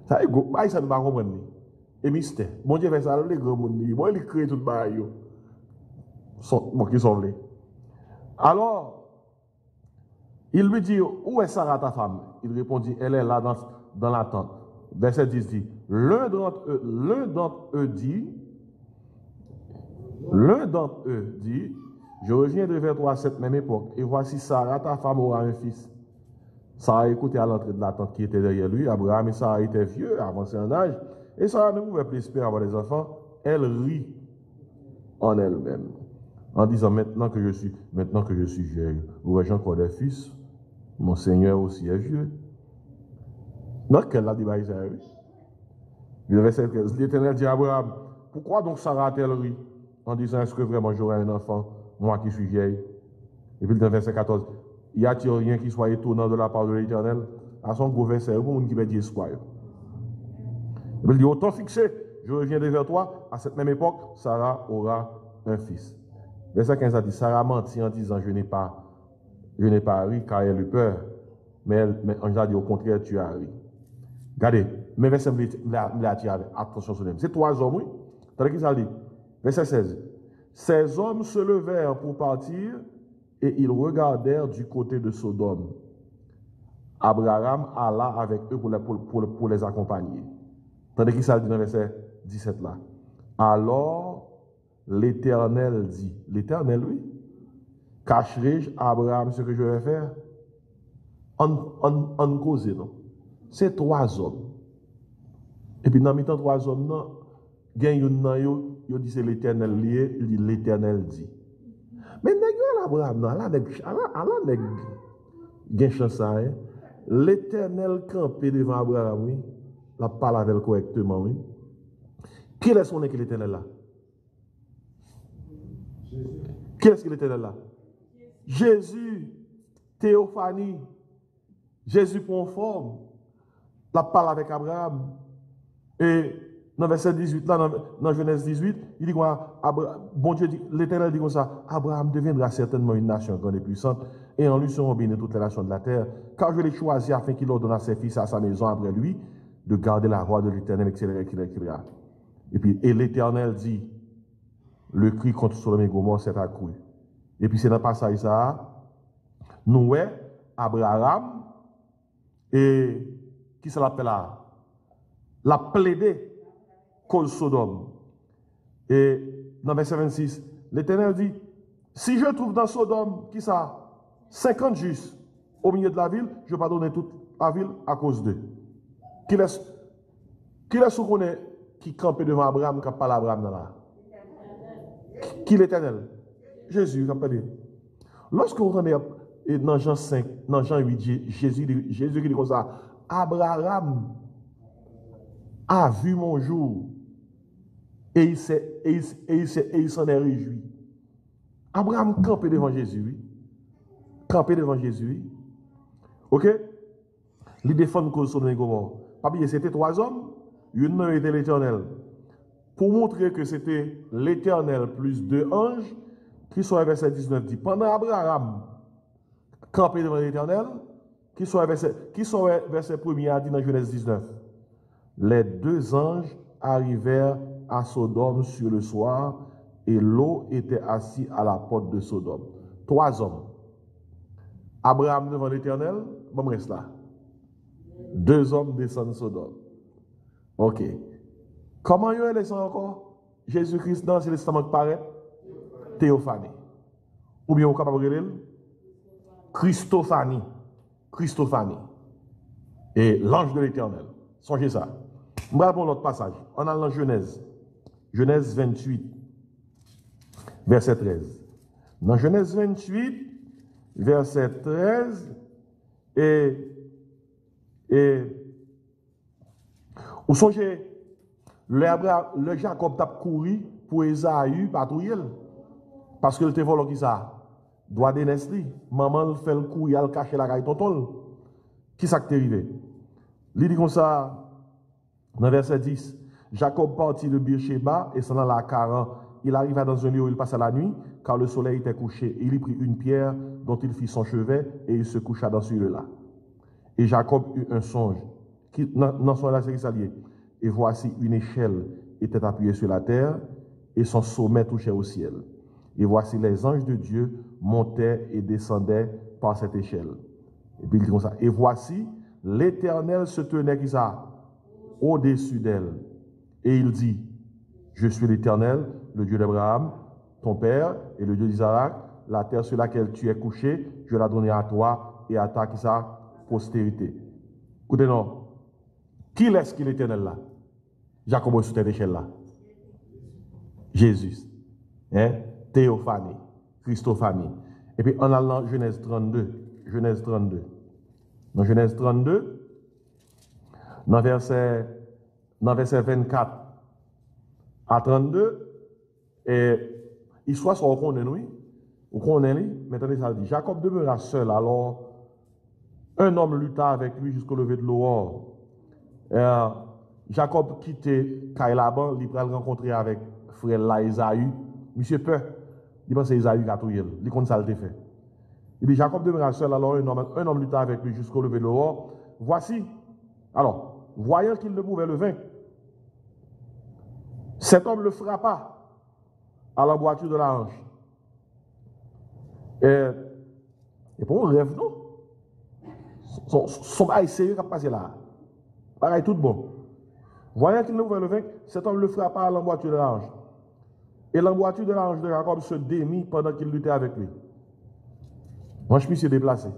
Ça ne va pas comprendre. Et mystère. Bon Dieu fait ça, les grands monde, moi il crée tout le bail. Bon, qui sont là. Alors, il lui dit, où est Sarah ta femme? Il répondit, elle est là dans la tente. Verset 10 dit, l'un d'entre eux dit, je reviendrai vers toi à cette même époque, et voici Sarah ta femme aura un fils. Sarah écoutait à l'entrée de la tente qui était derrière lui. Abraham et Sarah étaient vieux, avancés en âge, et Sarah ne pouvait plus espérer avoir des enfants. Elle rit en elle-même, en disant, maintenant que je suis vieille, aurais-je encore des fils? Mon Seigneur aussi est vieux. Non, qu'elle a dit, l'Éternel dit à Abraham, pourquoi donc Sarah a-t-elle ri? En disant, est-ce que vraiment j'aurai un enfant, moi qui suis vieille? Et puis dans verset 14, y a-t-il rien qui soit étonnant de la part de l'Éternel? À son gros verset, il y a un qui va dire espoir. Il dit, autant fixé, je reviendrai vers toi, à cette même époque, Sarah aura un fils. Verset 15 a dit, Sarah mentit en disant, je n'ai pas ri car elle a eu peur. Mais on a dit, au contraire, tu as ri. Regardez, mais verset attention sur lui. C'est 3 hommes, oui. T'as qui ça dit? Verset 16. Ces hommes se levèrent pour partir et ils regardèrent du côté de Sodome. Abraham alla avec eux pour les accompagner. Tandis qu'il s'est dit dans le verset 17 là. Alors l'Éternel dit, l'Éternel, oui, cacherai-je à Abraham ce que je vais faire? En cause, non? C'est 3 hommes. Et puis dans le temps 3 hommes, non, il dit c'est l'Éternel lié, il dit l'Éternel dit. Mais Abraham, non, là, il chance, hein? L'Éternel campé devant Abraham, oui, la parle avec elle correctement, oui. Qui est son que l'Éternel là? Qui est-ce que l'Éternel là? Jésus, théophanie, Jésus conforme, la parle avec Abraham. Et dans verset 18, là, dans Genèse 18, il dit quoi? Bon Dieu dit, l'Éternel dit comme ça, Abraham deviendra certainement une nation grande et puissante, et en lui seront bénies toutes les nations de la terre, car je l'ai choisi afin qu'il ordonne à ses fils à sa maison après lui, de garder la voie de l'Éternel, etc. Et puis, et l'Éternel dit, le cri contre Sodome et Gomorrhe s'est accru. Et puis c'est dans le passage ça, nous, Abraham, et qui se l'appelle là? La plaidé contre Sodome. Et dans verset 26, l'Éternel dit, si je trouve dans Sodome, qui ça? 50 justes au milieu de la ville, je vais pardonner toute la ville à cause d'eux. Qui laisse qui campait devant Abraham, qui parle à Abraham dans là? Qui l'Éternel? Jésus, rappelez. Lorsque vous entendez dans Jean 5, dans Jean 8, Jésus qui dit comme ça, Abraham a vu mon jour et il s'en est réjoui. Abraham campé devant Jésus, oui. Campé devant Jésus, oui. Ok? Il défend une cause sur le Gomorrhe. Papier, c'était 3 hommes, une main était l'Éternel. Pour montrer que c'était l'Éternel plus 2 anges, qui sont verset 19 dit, pendant Abraham campé devant l'Éternel, qui sont verset 1er dit dans Genèse 19, les 2 anges arrivèrent à Sodome sur le soir et l'eau était assise à la porte de Sodome. 3 hommes. Abraham devant l'Éternel, bon, reste là. 2 hommes descendent de Sodome. Ok. Comment il est encore? Jésus-Christ dans le testament qui paraît? Théophanie. Ou bien on est capable de dire Christophanie. Christophanie. Et l'ange de l'Éternel. Songez ça. On va prendre l'autre passage. On a dans Genèse. Genèse 28, verset 13. Dans Genèse 28, verset 13, vous songez, le Jacob t'a couru pour Esaü patrouiller. Parce que le te volé qui ça? Doit dénester. Maman le fait le coup, il a le caché la caille tonton. Qui ça qui t'est arrivé? Il dit comme ça, dans verset 10, Jacob partit de Beersheba et s'en alla à Caran. Il arriva dans un lieu où il passa la nuit, car le soleil était couché. Il y prit une pierre dont il fit son chevet et il se coucha dans ce lieu-là. Et Jacob eut un songe. Dans son là, c'est qui s'alliait. Et voici une échelle était appuyée sur la terre et son sommet touchait au ciel. Et voici les anges de Dieu montaient et descendaient par cette échelle. Et puis il dit comme ça. Et voici l'Éternel se tenait qui ça? Au-dessus d'elle. Et il dit, je suis l'Éternel, le Dieu d'Abraham, ton père, et le Dieu d'Isaac. La terre sur laquelle tu es couché, je la donnerai à toi et à ta qui ça? Postérité. Écoutez, non. Qui est-ce qu'il est l'Éternel là? Jacob est sur cette échelle là. Jésus. Hein? Théophanie. Christophanie. Et puis on a dans Genèse 32. Genèse 32. Dans Genèse 32, dans verset 24 à 32, et histoire soit qu'on est nous, ou qu'on est lui, maintenant ça dit, Jacob demeura seul, alors un homme lutta avec lui jusqu'au lever de l'aurore. Jacob quittait Kaïlaban, il va le rencontrer avec frère là, Esaü. Monsieur peur, il pense que c'est Esaü qui a tout il dit qu'on ça le fait. Il dit Jacob demeura seul, alors un homme lutta avec lui jusqu'au lever de l'aurore. Voici, alors, voyant qu'il ne pouvait le vaincre, cet homme le frappa à l'emboîture de la hanche. Et pour un rêve, non? Son bail sérieux qui a passé là. Pareil, tout bon. Voyant qu'il ne pouvait le vaincre, cet homme le frappa à l'emboîture de la hanche. Et l'emboîture de la hanche de Jacob se démit pendant qu'il luttait avec lui. Moi, je me suis déplacé.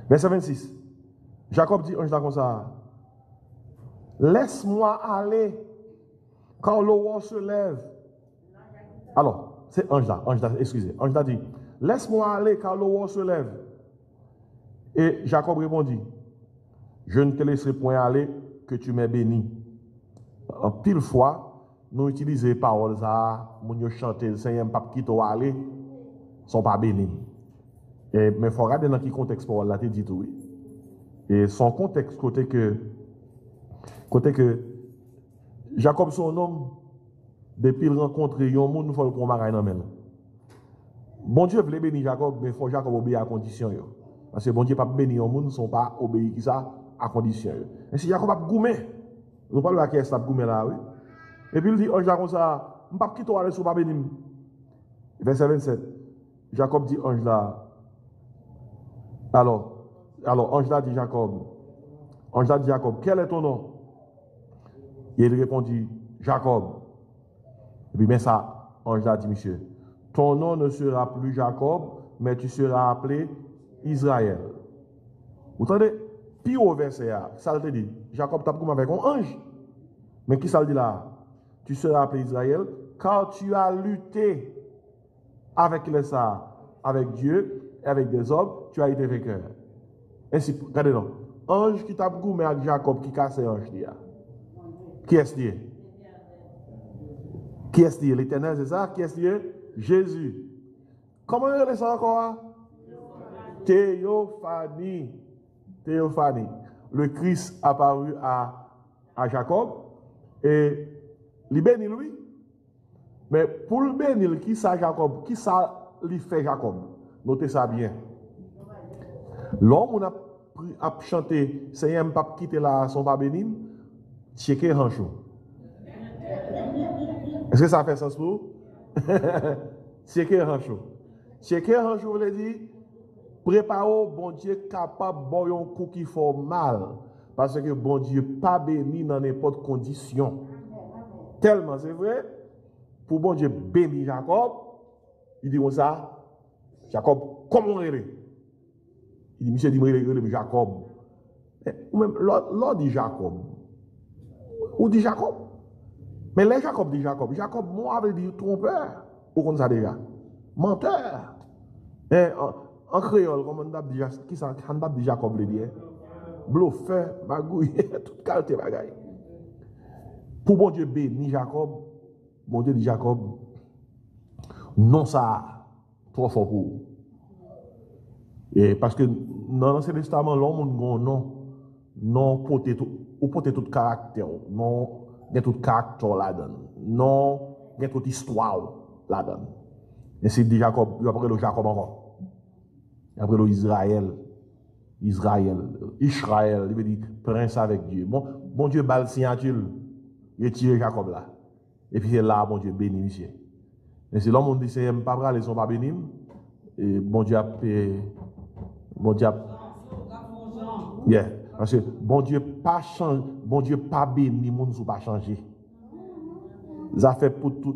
Verset 26. Jacob dit, ange là comme ça, laisse-moi aller quand l'aurore se lève. Alors, c'est ange là, excusez. Ange là dit, laisse-moi aller quand l'aurore se lève. Et Jacob répondit, je ne te laisserai point aller que tu m'aies béni. En pile fois, nous utilisons les paroles ça, nous chantons le Seigneur pape qui t'a aller, sont pas bénis. Mais il faut regarder dans quel contexte parole là, tu dit tout. Et son contexte, côté que Jacob, son homme, depuis qu'il rencontre un monde, il faut le prendre dans main. Bon Dieu voulait bénir Jacob, mais il faut Jacob obéir à condition. Parce que bon Dieu pas bénir un monde, ne sont pas obéis qui ça à condition. Et si Jacob a goumé, nous parlons à qui est-ce goumé là, oui. Et puis il dit, ange là comme ça, je ne vais pas quitter aller sur pas bénir. Verset 27. Jacob dit, ange là, alors, ange là dit Jacob, quel est ton nom? Et il répondit, Jacob. Et puis, mais ça, ange là dit, monsieur, ton nom ne sera plus Jacob, mais tu seras appelé Israël. Vous entendez? Puis au verset, ça te dit, Jacob t'a comme avec un ange. Mais qui ça le dit là? Tu seras appelé Israël, car tu as lutté avec avec Dieu et avec des hommes, tu as été vainqueur. Ainsi, regardez donc. Ange qui t'a goumé avec Jacob qui casse ange. Qui est-ce qui est? Qui est-ce qui est? L'Éternel, c'est ça? Qui est-ce qui est? Jésus. Comment il est ça encore? Théophanie. Théophanie. Le Christ apparu à Jacob et il bénit lui. Mais pour le bénir, qui ça Jacob? Qui ça lui fait Jacob? Notez ça bien. L'homme a chanté, Seigneur, ne pas quitter là, son pas béni, checker hancho. Est-ce que ça fait sens pour vous? Checker hancho. Checker hancho veut dire, préparez bon Dieu capable de un coup qui fait mal. Parce que bon Dieu pas béni dans n'importe condition. Tellement, c'est vrai, pour bon Dieu bénir Jacob, il dit comme ça, Jacob, comment on est? Il dit, monsieur dit, il Jacob. Ou même, l'autre dit Jacob. Ou dit Jacob. Mais les Jacob dit Jacob. Jacob, moi, avait dit trompeur. Ou comme ça déjà. Menteur. En créole, comme on dit, qui ça, on dit Jacob, le dit. Bluffeur, magouille, toute qualité bagaille. Pour bon Dieu béni Jacob, bon Dieu dit Jacob, non ça, trop fort pour vous. Et parce que dans l'Ancien Testament, l'homme a un nom, non porter tout caractère, non, il y a tout caractère là-dedans, non, il y a toute histoire là-dedans. Et c'est dit Jacob, il après le Jacob encore. Après le Israël, il veut dire prince avec Dieu. Bon Dieu balle signature, il tire Jacob là. Et puis c'est là, bon Dieu béni, monsieur. Et c'est l'homme qui dit, c'est pas vrai, ils sont pas bénis. Et bon Dieu a yeah. Parce que bon Dieu pas change, bon Dieu pas béni, moun sou pas changer. Ça fait pour tout,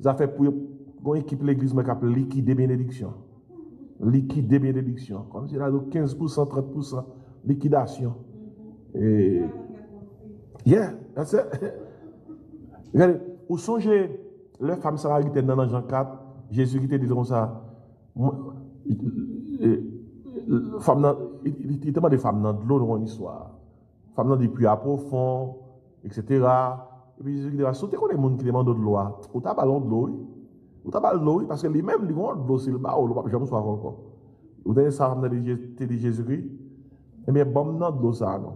ça fait pour une équipe l'église mais qui liquider bénédiction. Liquider bénédiction. Comme si là 15%, 30% liquidation. Et yeah, that's it. Regardez, vous songez les femmes samaritaines dans Jean 4, Jésus qui te dit comme ça. Il demande des femmes dans de l'eau dans l'histoire. Femmes dans des puits à profond, etc. Et puis Jésus dit, sauter quand les gens qui demandent de l'eau, ou t'as ballon de l'eau, ou t'as ballon de l'eau, parce que lui-même, il dit, de l'eau, c'est le bas, ou le jamais soit encore. Vous avez ça, vous avez dit Jésus-Christ, eh bien, bon, non, de l'eau, ça, non.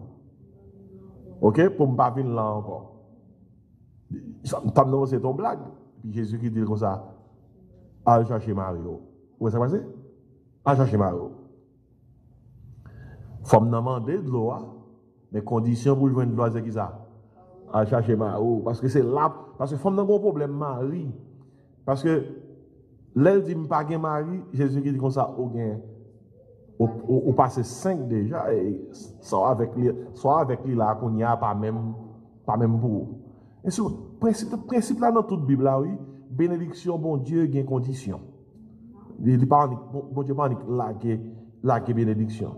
Ok, pour ne pas venir là encore. Femme, c'est ton blague. Puis Jésus-Christ dit comme ça, allez chercher Mario. Où est-ce que ça passe? Allez chercher Mario. Femme demander de l'eau, mais conditions pour jouer de l'eau, c'est qui ça? À chercher Mario. Parce que c'est là, parce que femme n'a pas de problème, Marie. Parce que l'elle dit, pas de Marie, Jésus-Christ dit comme ça, ou passer 5 déjà, et soit avec lui là, qu'on n'y a pas même pour. Et sur le principe là dans toute Bible là, oui, bénédiction, bon Dieu, il y a une condition. Bon Dieu, pas la bénédiction.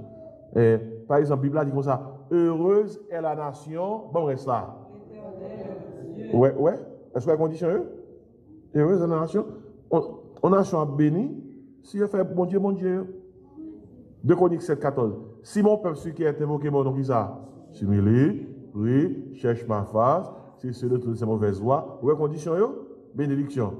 Par exemple, la Bible dit comme ça, heureuse est la nation, bon reste là. Ouais. Est-ce que la condition est heureuse est la nation? On nation béni, si je fais bon Dieu. 2 Chroniques 7,14. Si mon peuple, celui qui est invoqué mon nom, qui ça? S'humilie, prie, cherche ma face, c'est ceux de toutes ces mauvaises voies. Où est la condition? Bénédiction.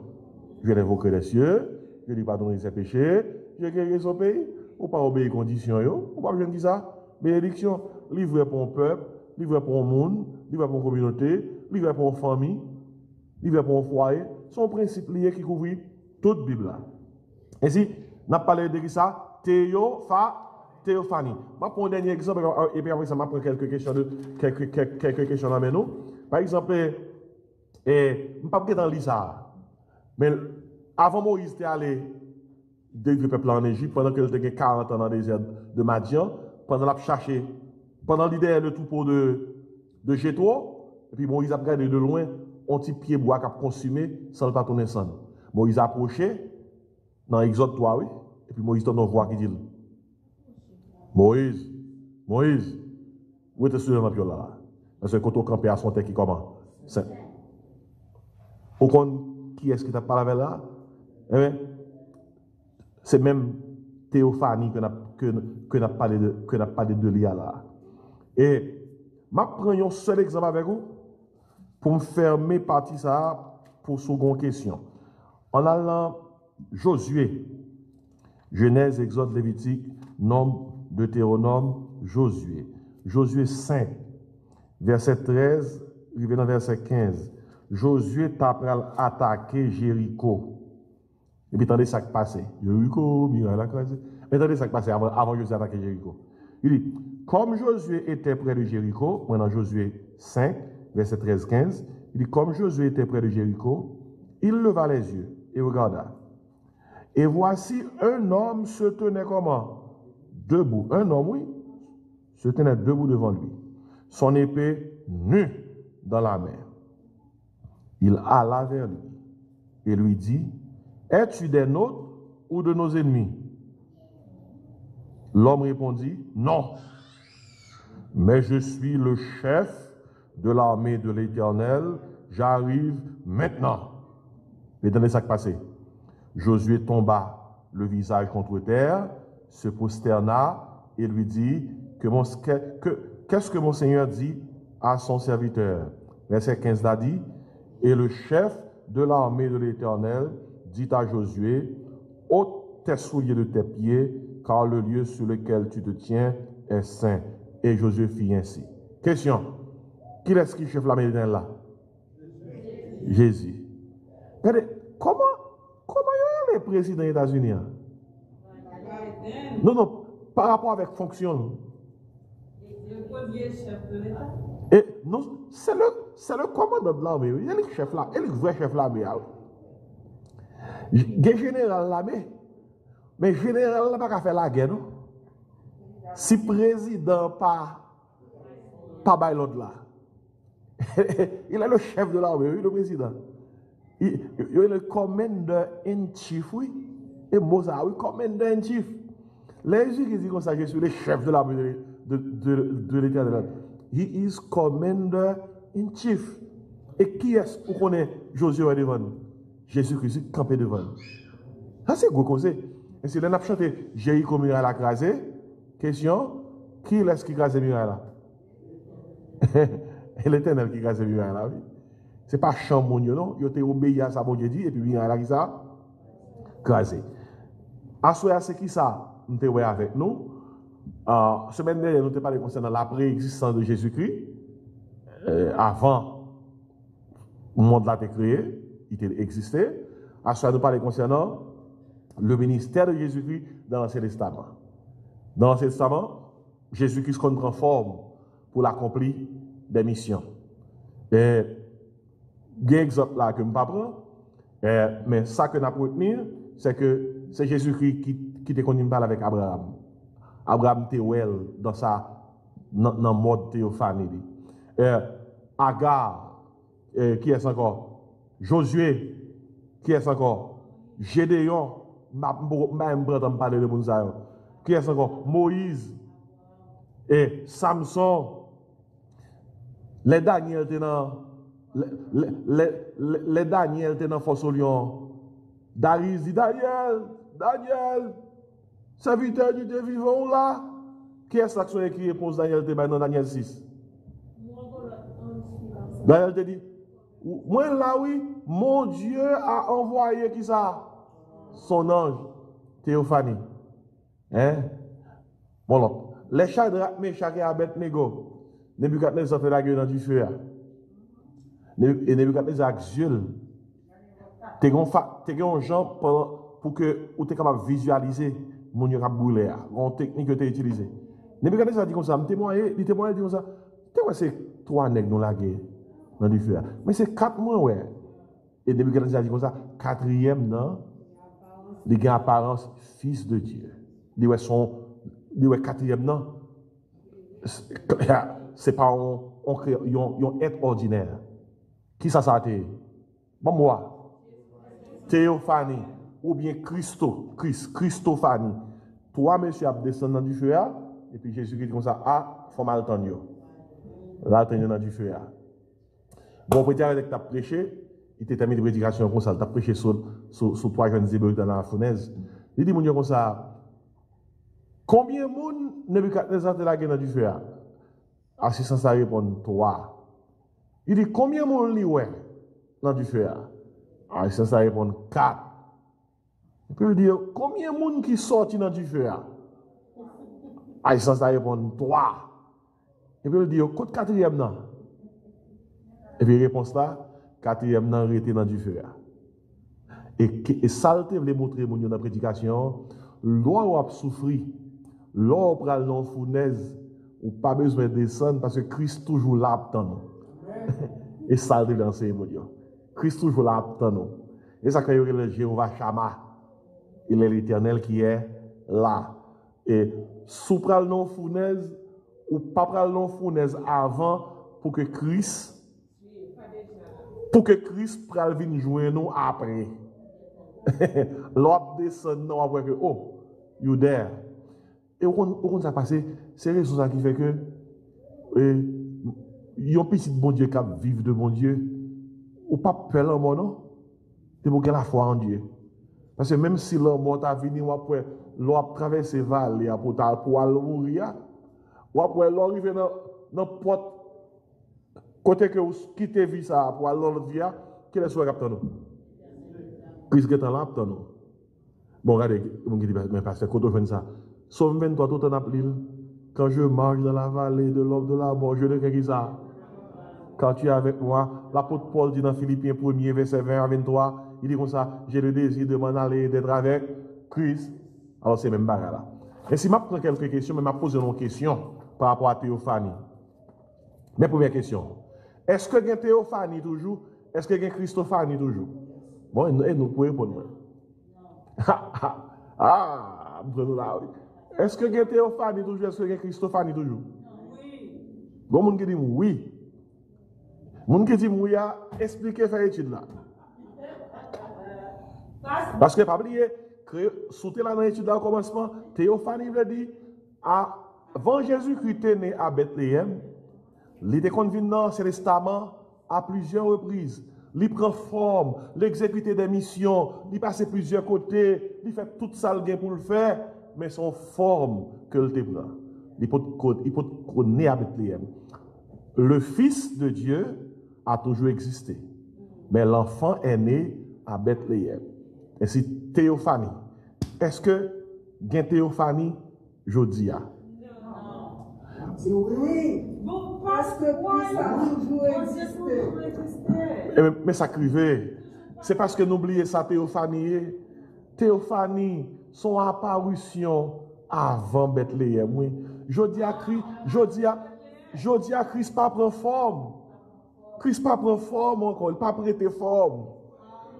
Je l'invoquerai les cieux, je lui pardonnerai ses péchés, je guérirai son pays. Ou pas obéir aux conditions, ou pas besoin de ça. Bénédiction. Livré pour un peuple, livré pour un monde, livré pour une communauté, livré pour une famille, livré pour un foyer. Son principe lié qui couvre toute Bible là. Ainsi, on a parlé de ça. Théophanie. Je vais prendre un dernier exemple et puis après ça, je vais prendre quelques questions dans nous. Par exemple, je ne vais pas dans l'Isa. Mais avant Moïse était allé délivrer le peuple en Égypte, pendant qu'il était 40 ans dans le désert de Madian, pendant qu'il a cherché, pendant l'idée le troupeau de Jétro, et puis Moïse a regardé de loin, un petit pied bois qui a consumé sans le pas tourner sans. Moïse a approché, dans Exode 3, oui. Et puis Moïse donne une voix qui dit Moïse, où est-ce que tu es là? Parce que quand on campé à son terre qui comment? Au qu'on qui est-ce qui t'a parlé avec là? Eh bien, c'est même théophanie que n'a parlé de l'IA là. Et je prends un seul exemple avec vous pour me fermer partie ça pour seconde question. En allant Josué, Genèse, Exode, Lévitique, Nombre, Deutéronome, Josué. Josué 5, verset 13, revenant verset 15. Josué t'a attaqué Jéricho. Et puis, attendez ça qui passait. Jéricho, miracle, la crase. Mais attendez ça qui passait avant Josué attaquer Jéricho. Il dit, comme Josué était près de Jéricho, maintenant Josué 5, verset 13-15, il dit, comme Josué était près de Jéricho, il leva les yeux et regarda. Et voici un homme se tenait comment? Debout. Un homme, oui, se tenait debout devant lui. Son épée nue dans la main. Il alla vers lui et lui dit, es-tu des nôtres ou de nos ennemis? L'homme répondit, non, mais je suis le chef de l'armée de l'Éternel, j'arrive maintenant. Et dans les sacs passés, Josué tomba le visage contre terre, se prosterna et lui dit, qu'est-ce que mon Seigneur dit à son serviteur? Verset 15 l'a dit, et le chef de l'armée de l'Éternel dit à Josué, ôte tes souliers de tes pieds, car le lieu sur lequel tu te tiens est saint. Et Josué fit ainsi. Question. Qui est-ce qui chef l'armée de l'Éternel là? Jésus. Regardez, comment il est président des États-Unis? Non, par rapport avec fonction. Le premier chef de l'État. Et non, c'est le commandant de l'armée. Il est le chef là, il est le vrai chef de l'armée. Il est général de l'armée. Mais général n'a pas faire la guerre, non? Si président pas by l'autre là. Il est le chef de l'armée, oui, le président. Il est le commander in chief, oui. Et Mozart, oui, commander in chief. Les gens qui disent comme ça, je suis le chef de l'armée de l'Éternel. He is commander in chief. Et qui est-ce pour qu'on ait Josué devant nous? Jésus-Christ campé devant nous. Ça, c'est gros conseil. Et si l'on a chanté Jéricho muraille à crasé, question, qui est-ce qui crase muraille là? Et l'Éternel qui crase muraille là, oui. Ce n'est pas Chamonio, non? Il a obéi à ça, bon Dieu dit, et puis muraille là, qui ça? Crasé. Assoya, c'est qui ça? Nous sommes avec nous. Semaine dernière, nous avons parlé concernant la préexistence de Jésus-Christ. Avant le monde l'a été créé, il existait. Assoya, nous parlons concernant le ministère de Jésus-Christ dans l'Ancien Testament. Dans l'Ancien Testament, Jésus-Christ prend forme pour l'accomplir des missions. Et il y a un exemple là que je ne vais pas prendre, mais ça que nous avons retenir, c'est que c'est Jésus-Christ qui te connu parler avec Abraham. Abraham était dans le mode théophanie. Agar, qui est encore? Josué, qui est encore? Gédéon, même parler de Mounsaïo. Qui est encore? Moïse et Samson. Les Daniel étaient dans les Daniel étaient dans force au lion. Darius dit Daniel, serviteur du Dieu vivant là. Qui est-ce qui a écrit réponse Daniel dans Daniel 6? Daniel te dit, moi là oui, mon Dieu a envoyé qui ça? Son ange, Théophanie. Hein? Bon, là, les Shadrach, Meshach et Abednego, Nebuchadnezzar fait la gueule dans du feu. Et Nebuchadnezzar a Dieu. Tu as un genre pour que tu sois capable de visualiser mon Dieu qui a brûlé. Une technique que tu as utilisée. Nebuchadnezzar dit comme ça, il dit comme ça, tu vois, c'est 3 nègres dans la guerre, dans du feu. Mais c'est 4 mois, ouais. Et Nebuchadnezzar dit comme ça, 4e, non? Il a apparence fils de Dieu. Il est 4e, non? C'est pas un être ordinaire. Qui ça a été? Bon, moi. Théophanie. Ou bien Christophanie. Toi, monsieur, a descendu dans du feu. Et puis Jésus dit comme ça, faut mal attendre. Là, attendre dans du feu. Bon, peut-être avec ta prêché, il t'a terminé de prédication comme ça, il t'a prêché sur 3 jeunes hébreux dans la fournaise. Il dit, mon Dieu, comme ça, combien de monde Nebuchadnezzar te la guerre dans du feu? Assistant, ça répond 3. Il dit, combien de monde li ouais dans du feu? Assistant, ça répond 4. Il peut dire, combien de monde qui sorti dans du feu? Assistant, ça répond 3. Il peut dire, côté 4e non. Et puis, réponse là, 4e non, arrêté dans du feu. Et ça, je voulais montrer dans la prédication, l'on a souffri, l'on a pris dans la fournaise, ou pas besoin de descendre parce que Christ toujours là pour nous. Et ça, je voulais enseigner, mon Dieu. Christ toujours là pour nous. Et ça, quand il y a le Jéhovah Shammah, il est l'Éternel qui est là. Et sous pral non fournaise, ou pas pral non fournaise avant, pour que Christ pral vienne joindre nous après. L'autre descend non après que, oh, you there. Et où ça passe, c'est raison ça qui fait que, il y a un petit bon Dieu qui vivre de bon Dieu, ou pas peur en moi, non? C'est pour qu'il la foi en Dieu. Parce que même si l'homme t'a venu, ou après, l'on traverse les vallées pour aller mourir, ou après, l'on arrive dans la porte, côté que vous quittez vie ça pour aller dans l'autre vie, quel est ce que vous Christ est là pour nous. Bon, regardez, mon dit, mais pasteur, quand on fait ça, Somme 23, tout en appelé, quand je marche dans la vallée de l'ombre de la mort, je ne sais ça. Quand tu es avec moi, l'apôtre Paul dit dans Philippiens 1er, verset 20 à 23, il dit comme ça, j'ai le désir de m'en aller, d'être avec Christ. Alors c'est même bagarre là. Et si je prends quelques questions, mais je pose une question par rapport à théophanie. Mes premières questions. Est-ce que il y a théophanie toujours? Est-ce que il y a christophanie toujours? Bon, et nous pouvons répondre. Prenons là, oui. Est-ce que il y a théophanie toujours? Est-ce que il y a christophanie toujours? Oui. Bon, moun qui dit oui. Moun qui dit oui, expliquez, faire étude là. Parce que, pas oublier, sauter là dans l'étude là au commencement, théophanie veut dire, avant Jésus-Christ est né à Bethléem, il était convenu dans ce testament à plusieurs reprises. Il prend forme, il exécute des missions, il passe plusieurs côtés, il fait tout ça pour le faire, mais son forme que le prend. Il peut né à Bethléem. Le Fils de Dieu a toujours existé, mais l'enfant est né à Bethléem. Et c'est théophanie. Est-ce que il y a théophanie aujourd'hui? Oui. Parce que ça a toujours existé. Mais ça crive. C'est parce que n'oubliez ça, théophanie. Théophanie, son apparition avant Bethléem. Oui. Jodi à Christ pas prend forme. Christ pas prend forme encore, il pas prêté forme.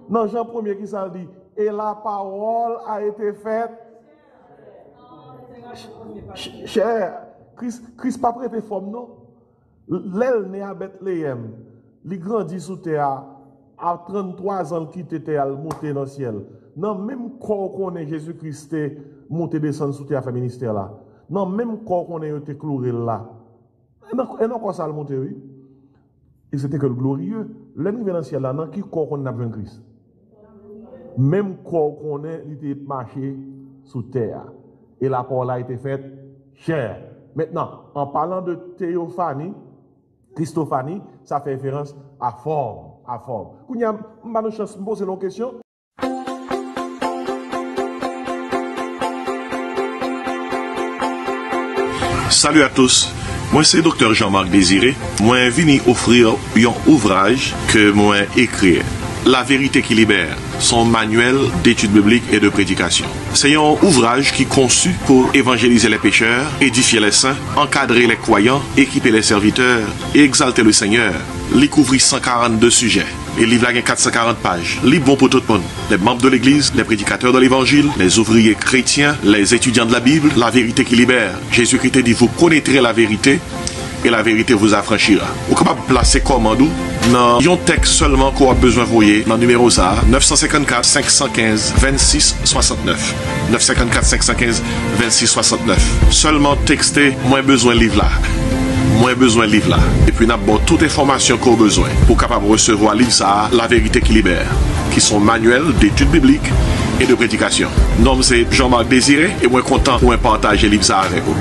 Dans Jean 1er qui ça dit, et la parole a été faite. Cher, Christ pas prêté forme, non? L'elle né à Bethléem, il grandit sous terre, à 33 ans, qui était à monter dans le ciel. Non, même corps qu'on est Jésus-Christ, monter descendre sous terre, faire ministère là. Non, même corps qu'on est été cloué là. Et non, quoi ça le monter, oui? Et c'était que le glorieux. L'ennemi dans le ciel là, non, qui corps qu'on a besoin de Christ? Même corps qu'on est, il était marché sous terre. Et la parole a été faite chair. Maintenant, en parlant de théophanie, christophanie, ça fait référence à forme. À forme. Quand il y a une chance de poser une question. Salut à tous. Moi c'est Dr. Jean-Marc Désiré. Moi venu offrir un ouvrage que moi écrit. La vérité qui libère, son manuel d'études bibliques et de prédication. C'est un ouvrage qui est conçu pour évangéliser les pécheurs, édifier les saints, encadrer les croyants, équiper les serviteurs et exalter le Seigneur. Il couvre 142 sujets. Et le livre a 440 pages. Livre bon pour tout le monde. Les membres de l'Église, les prédicateurs de l'Évangile, les ouvriers chrétiens, les étudiants de la Bible, la vérité qui libère. Jésus-Christ dit, vous connaîtrez la vérité et la vérité vous affranchira. Vous êtes capable de placer commandou dans un texte seulement qu'on a besoin de voyer dans le numéro ça 954 515 26 69 954 515 26 69. Seulement texter moins besoin de livre là. moins besoin de livre là. Et puis, nous avons toute information qu'on a besoin pour capable recevoir livre ça, La vérité qui libère, qui sont manuels d'études bibliques et de prédication. Nom c'est Jean-Marc Désiré et moi content pour partager livre ça avec vous.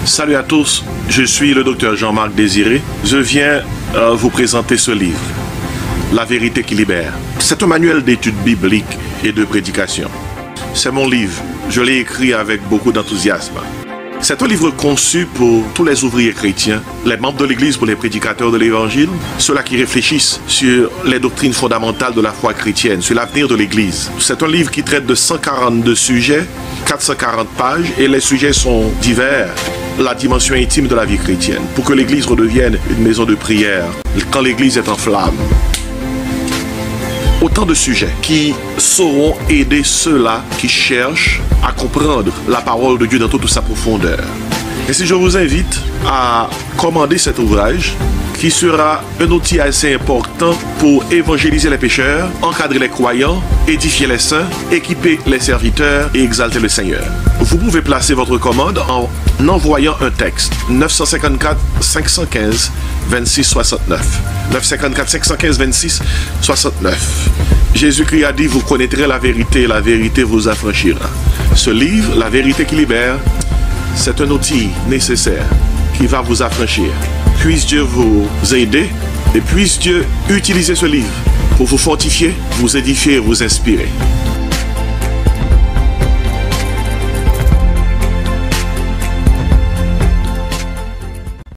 Salut à tous, je suis le docteur Jean-Marc Désiré. Je viens vous présenter ce livre, La vérité qui libère. C'est un manuel d'études bibliques et de prédication. C'est mon livre, je l'ai écrit avec beaucoup d'enthousiasme. C'est un livre conçu pour tous les ouvriers chrétiens, les membres de l'Église, pour les prédicateurs de l'Évangile, ceux-là qui réfléchissent sur les doctrines fondamentales de la foi chrétienne, sur l'avenir de l'Église. C'est un livre qui traite de 142 sujets, 440 pages, et les sujets sont divers. La dimension intime de la vie chrétienne, pour que l'Église redevienne une maison de prière, quand l'Église est en flammes. Autant de sujets qui sauront aider ceux-là qui cherchent à comprendre la parole de Dieu dans toute sa profondeur. Et si je vous invite à commander cet ouvrage, qui sera un outil assez important pour évangéliser les pécheurs, encadrer les croyants, édifier les saints, équiper les serviteurs et exalter le Seigneur. Vous pouvez placer votre commande en envoyant un texte 954 515 26 69. 954 515 26 69. Jésus-Christ a dit, vous connaîtrez la vérité vous affranchira. Ce livre, La vérité qui libère, c'est un outil nécessaire qui va vous affranchir. Puisse Dieu vous aider et puisse Dieu utiliser ce livre pour vous fortifier, vous édifier et vous inspirer.